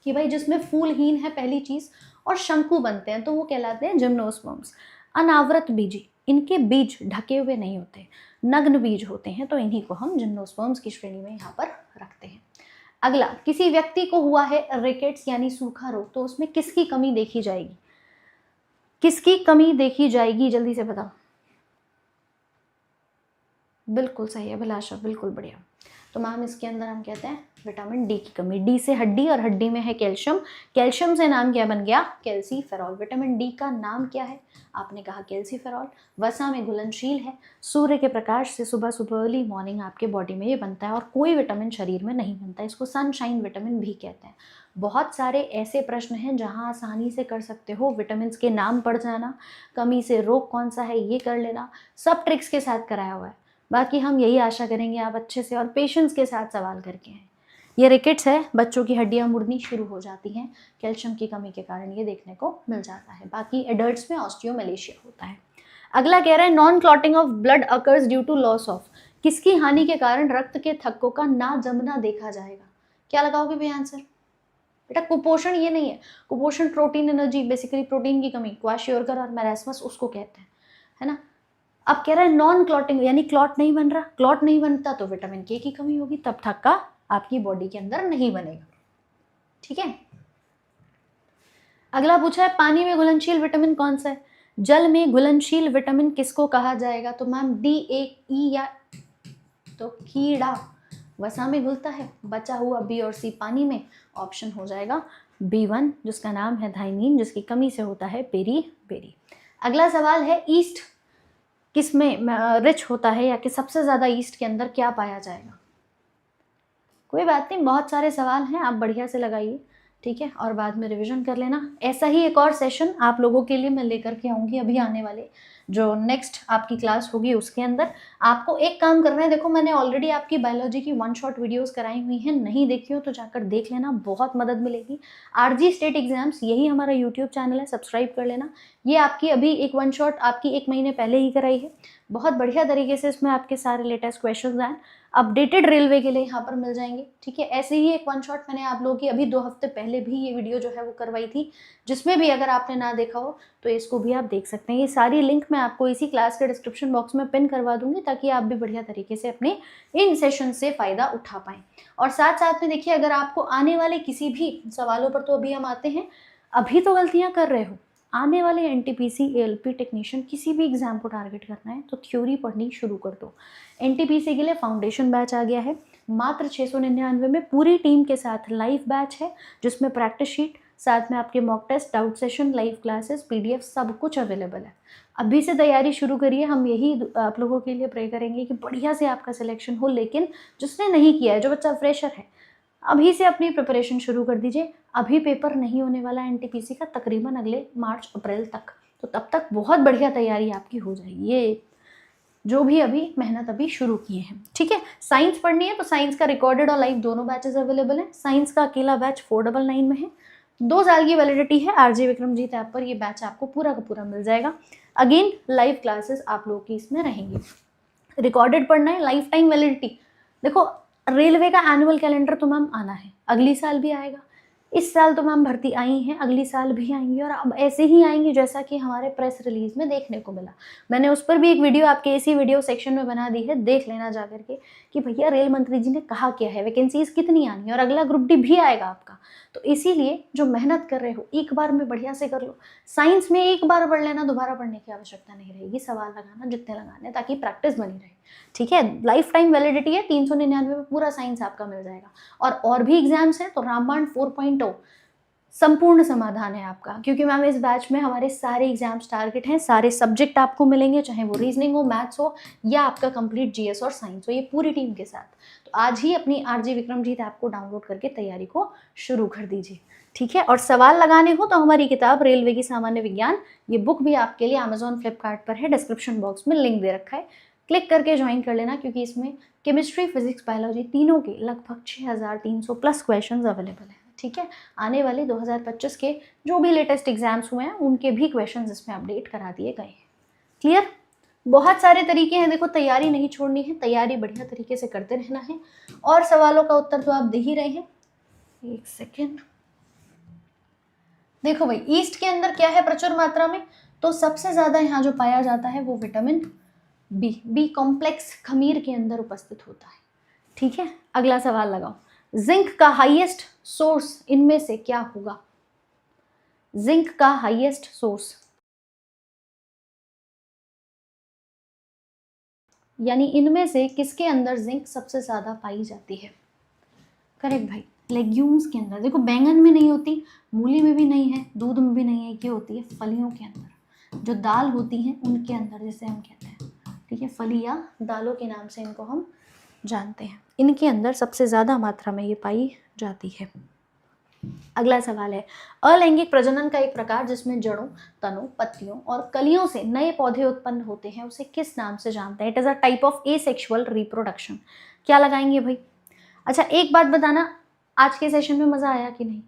कि भाई जिसमें फूलहीन है पहली चीज और शंकु बनते हैं तो वो कहलाते हैं जिम्नोस्पर्म्स। अनावृत बीजी, इनके बीज ढके हुए नहीं होते, नग्न बीज होते हैं, तो इन्हीं को हम जिम्नोस्पर्म्स की श्रेणी में यहाँ पर रखते हैं। अगला, किसी व्यक्ति को हुआ है रिकेट्स यानी सूखा रोग, तो उसमें किसकी कमी देखी जाएगी? किसकी कमी देखी जाएगी, जल्दी से बताओ। बिल्कुल सही है अभिलाषा, बिल्कुल बढ़िया। तो मैम इसके अंदर हम कहते हैं विटामिन डी की कमी। डी से हड्डी और हड्डी में है कैल्शियम, कैल्शियम से नाम क्या बन गया, कैल्सीफेरॉल। विटामिन डी का नाम क्या है, आपने कहा कैल्सीफेरॉल। वसा में घुलनशील है, सूर्य के प्रकाश से सुबह सुबह अर्ली मॉर्निंग आपके बॉडी में ये बनता है और कोई विटामिन शरीर में नहीं बनता, इसको सनशाइन विटामिन भी कहते हैं। बहुत सारे ऐसे प्रश्न हैं जहां आसानी से कर सकते हो, विटामिन के नाम पढ़ जाना, कमी से रोग कौन सा है ये कर लेना, सब ट्रिक्स के साथ कराया हुआ है। बाकी हम यही आशा करेंगे आप अच्छे से और पेशेंस के साथ सवाल करके हैं। ये रिकेट्स है, बच्चों की हड्डियां मुड़नी शुरू हो जाती हैं कैल्शियम की कमी के कारण, ये देखने को मिल जाता है। बाकी एडल्ट्स में ऑस्टियोमलेशिया होता है। अगला कह रहा है non clotting of blood occurs due to loss of, किसकी हानि के कारण रक्त के थक्कों का ना जमना देखा जाएगा। क्या लगाओगे भैया आंसर, बेटा कुपोषण ये नहीं है, कुपोषण प्रोटीन एनर्जी, बेसिकली प्रोटीन की कमी, क्वाशियोरकर और मैरास्मस उसको कहते हैं, है ना। अब कह रहा है नॉन क्लॉटिंग यानी क्लॉट नहीं बन रहा, क्लॉट नहीं बनता तो विटामिन के की कमी होगी, तब थक्का आपकी बॉडी के अंदर नहीं बनेगा। ठीक है, अगला पूछा है पानी में घुलनशील विटामिन कौन सा है, जल में घुलनशील विटामिन किसको कहा जाएगा, तो मैम डी, ए, ई या तो कीड़ा। वसा में घुलता है, बचा हुआ बी और सी पानी में, ऑप्शन हो जाएगा B1 जिसका नाम है थाइमीन, जिसकी कमी से होता है पेरी बेरी। अगला सवाल है ईस्ट किस में रिच होता है या कि सबसे ज़्यादा ईस्ट के अंदर क्या पाया जाएगा। कोई बात नहीं, बहुत सारे सवाल हैं, आप बढ़िया से लगाइए, ठीक है, और बाद में रिवीजन कर लेना। ऐसा ही एक और सेशन आप लोगों के लिए मैं लेकर के आऊँगी अभी आने वाले जो नेक्स्ट आपकी क्लास होगी उसके अंदर। आपको एक काम करना है, देखो मैंने ऑलरेडी आपकी बायोलॉजी की 1 शॉट वीडियोस कराई हुई हैं, नहीं देखी हो तो जाकर देख लेना, बहुत मदद मिलेगी। आरजी स्टेट एग्जाम्स यही हमारा यूट्यूब चैनल है, सब्सक्राइब कर लेना। ये आपकी अभी एक 1 शॉट आपकी 1 महीने पहले ही कराई है, बहुत बढ़िया तरीके से इसमें आपके सारे लेटेस्ट क्वेश्चन आए, अपडेटेड रेलवे के लिए यहाँ पर मिल जाएंगे। ठीक है, ऐसे ही एक 1 शॉट मैंने आप लोगों की अभी 2 हफ्ते पहले भी ये वीडियो जो है वो करवाई थी, जिसमें भी अगर आपने ना देखा हो तो इसको भी आप देख सकते हैं। ये सारी लिंक मैं आपको इसी क्लास के डिस्क्रिप्शन बॉक्स में पिन करवा दूंगी ताकि आप भी बढ़िया तरीके से अपने इन सेशन से फ़ायदा उठा पाएँ। और साथ साथ में देखिए, अगर आपको आने वाले किसी भी सवालों पर, तो अभी हम आते हैं, अभी तो गलतियाँ कर रहे हो, आने वाले एनटीपीसी एएलपी टेक्नीशियन किसी भी एग्जाम को टारगेट करना है तो थ्योरी पढ़नी शुरू कर दो। एनटीपीसी के लिए फाउंडेशन बैच आ गया है, मात्र 699 में पूरी टीम के साथ लाइव बैच है, जिसमें प्रैक्टिस शीट, साथ में आपके mock test, doubt session, live classes, PDF सब कुछ अवेलेबल है। अभी से तैयारी शुरू करिए, हम यही आप लोगों के लिए प्रे करेंगे कि बढ़िया से आपका सिलेक्शन हो। लेकिन जिसने नहीं किया है, जो बच्चा फ्रेशर है, अभी से अपनी प्रिपरेशन शुरू कर दीजिए। अभी पेपर नहीं होने वाला है एनटीपीसी का तकरीबन अगले मार्च अप्रैल तक, तो तब तक बहुत बढ़िया तैयारी आपकी हो जाएगी। ये जो भी अभी मेहनत अभी शुरू किए हैं, ठीक है। साइंस पढ़नी है तो साइंस का रिकॉर्डेड और लाइव दोनों बैचेस अवेलेबल हैं। साइंस का अकेला बैच 499 में है, 2 साल की वैलिडिटी है। आरजे विक्रमजीत ऐप पर ये बैच आपको पूरा का पूरा मिल जाएगा। अगेन लाइव क्लासेस आप लोगों की इसमें रहेंगी। रिकॉर्डेड पढ़ना है, लाइफ टाइम वैलिडिटी। देखो रेलवे का एनुअल कैलेंडर तो मैम आना है, अगली साल भी आएगा। इस साल तो मैम भर्ती आई हैं, अगली साल भी आएंगी और अब ऐसे ही आएंगी जैसा कि हमारे प्रेस रिलीज में देखने को मिला। मैंने उस पर भी एक वीडियो आपके इसी वीडियो सेक्शन में बना दी है, देख लेना जा करके कि भैया रेल मंत्री जी ने कहा क्या है, वैकेंसीज कितनी आनी है और अगला ग्रुप डी भी आएगा आपका। तो इसीलिए जो मेहनत कर रहे हो एक बार में बढ़िया से कर लो। साइंस में एक बार पढ़ लेना, दोबारा पढ़ने की आवश्यकता नहीं रहेगी, सवाल लगाना जितने लगाने ताकि प्रैक्टिस बनी रहे। ठीक है, लाइफ टाइम वैलिडिटी है, 399 में पूरा साइंस आपका मिल जाएगा। और भी एग्जाम्स हैं तो रामबाण 4.0 संपूर्ण समाधान है आपका, क्योंकि मैम इस बैच में हमारे सारे एग्जाम्स टारगेट हैं, सारे सब्जेक्ट आपको मिलेंगे, चाहे वो रीजनिंग हो, मैथ्स हो या आपका कंप्लीट जीएस और साइंस हो, ये पूरी टीम के साथ। तो आज ही अपनी आरजे विक्रमजीत ऐप को डाउनलोड करके तैयारी को शुरू कर दीजिए, ठीक है। और सवाल लगाने हो तो हमारी किताब रेलवे की सामान्य विज्ञान, ये बुक भी आपके लिए अमेजॉन फ्लिपकार्ट पर है, डिस्क्रिप्शन बॉक्स में लिंक दे रखा है, क्लिक करके ज्वाइन कर लेना, क्योंकि इसमें केमिस्ट्री, फिजिक्स, बायोलॉजी तीनों के लगभग 6300 प्लस क्वेश्चंस अवेलेबल हैं, ठीक है। आने वाले 2025 के जो भी लेटेस्ट एग्जाम्स हुए हैं उनके भी क्वेश्चंस इसमें अपडेट करा दिए गए हैं। क्लियर? बहुत सारे तरीके हैं, देखो तैयारी नहीं छोड़नी है, तैयारी बढ़िया तरीके से करते रहना है। और सवालों का उत्तर तो आप दे ही रहे हैं। एक सेकेंड, देखो भाई, ईस्ट के अंदर क्या है प्रचुर मात्रा में, तो सबसे ज्यादा यहाँ जो पाया जाता है वो विटामिन बी कॉम्प्लेक्स खमीर के अंदर उपस्थित होता है, ठीक है। अगला सवाल लगाओ, जिंक का हाईएस्ट सोर्स इनमें से क्या होगा? जिंक का हाईएस्ट सोर्स, यानी इनमें से किसके अंदर जिंक सबसे ज़्यादा पाई जाती है? करेक्ट भाई, लेग्यूम्स के अंदर। देखो बैंगन में नहीं होती, मूली में भी नहीं है, दूध में भी नहीं है, ये होती है फलियों के अंदर, जो दाल होती हैं उनके अंदर, जिसे हम कहते हैं, ठीक है, फली या दालों के नाम से इनको हम जानते हैं। इनके अंदर सबसे ज़्यादा मात्रा में ये पाई जाती है। अगला सवाल है, अलैंगिक प्रजनन का एक प्रकार जिसमें जड़ों, तनों, पत्तियों और कलियों से नए पौधे उत्पन्न होते हैं, उसे किस नाम से जानते हैं? It is a type of asexual reproduction. क्या लगाएंगे भाई? अच्छा एक बात बताना, आज के सेशन में मज़ा आया कि नहीं?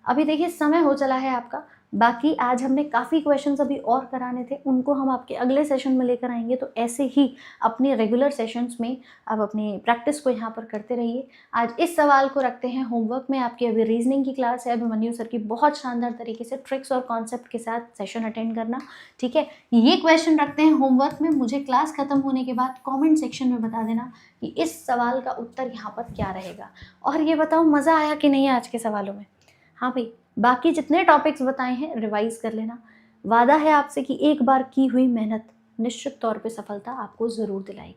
अभी देखिए समय हो चला है आपका, बाकी आज हमने काफ़ी क्वेश्चंस अभी और कराने थे, उनको हम आपके अगले सेशन में लेकर आएंगे। तो ऐसे ही अपने रेगुलर सेशंस में आप अपनी प्रैक्टिस को यहाँ पर करते रहिए। आज इस सवाल को रखते हैं होमवर्क में। आपकी अभी रीजनिंग की क्लास है, अभिमन्यु सर की बहुत शानदार तरीके से ट्रिक्स और कॉन्सेप्ट के साथ सेशन अटेंड करना, ठीक है। ये क्वेश्चन रखते हैं होमवर्क में, मुझे क्लास खत्म होने के बाद कॉमेंट सेक्शन में बता देना कि इस सवाल का उत्तर यहाँ पर क्या रहेगा। और ये बताओ मज़ा आया कि नहीं आज के सवालों में? हाँ भाई, बाकी जितने टॉपिक्स बताए हैं रिवाइज कर लेना। वादा है आपसे कि एक बार की हुई मेहनत निश्चित तौर पे सफलता आपको ज़रूर दिलाएगी,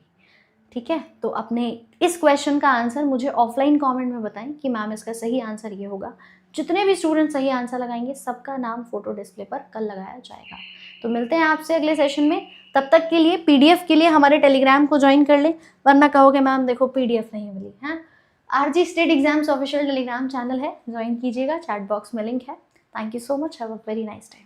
ठीक है। तो अपने इस क्वेश्चन का आंसर मुझे ऑफलाइन कमेंट में बताएं कि मैम इसका सही आंसर ये होगा। जितने भी स्टूडेंट सही आंसर लगाएंगे सबका नाम फोटो डिस्प्ले पर कल लगाया जाएगा। तो मिलते हैं आपसे अगले सेशन में। तब तक के लिए पीडीएफ के लिए हमारे टेलीग्राम को ज्वाइन कर ले, वरना कहोगे मैम देखो पीडीएफ नहीं मिली है। RG state exams official Telegram channel है, ज्वाइन कीजिएगा, चैट बॉक्स में लिंक है। Thank you so much, have a very nice time.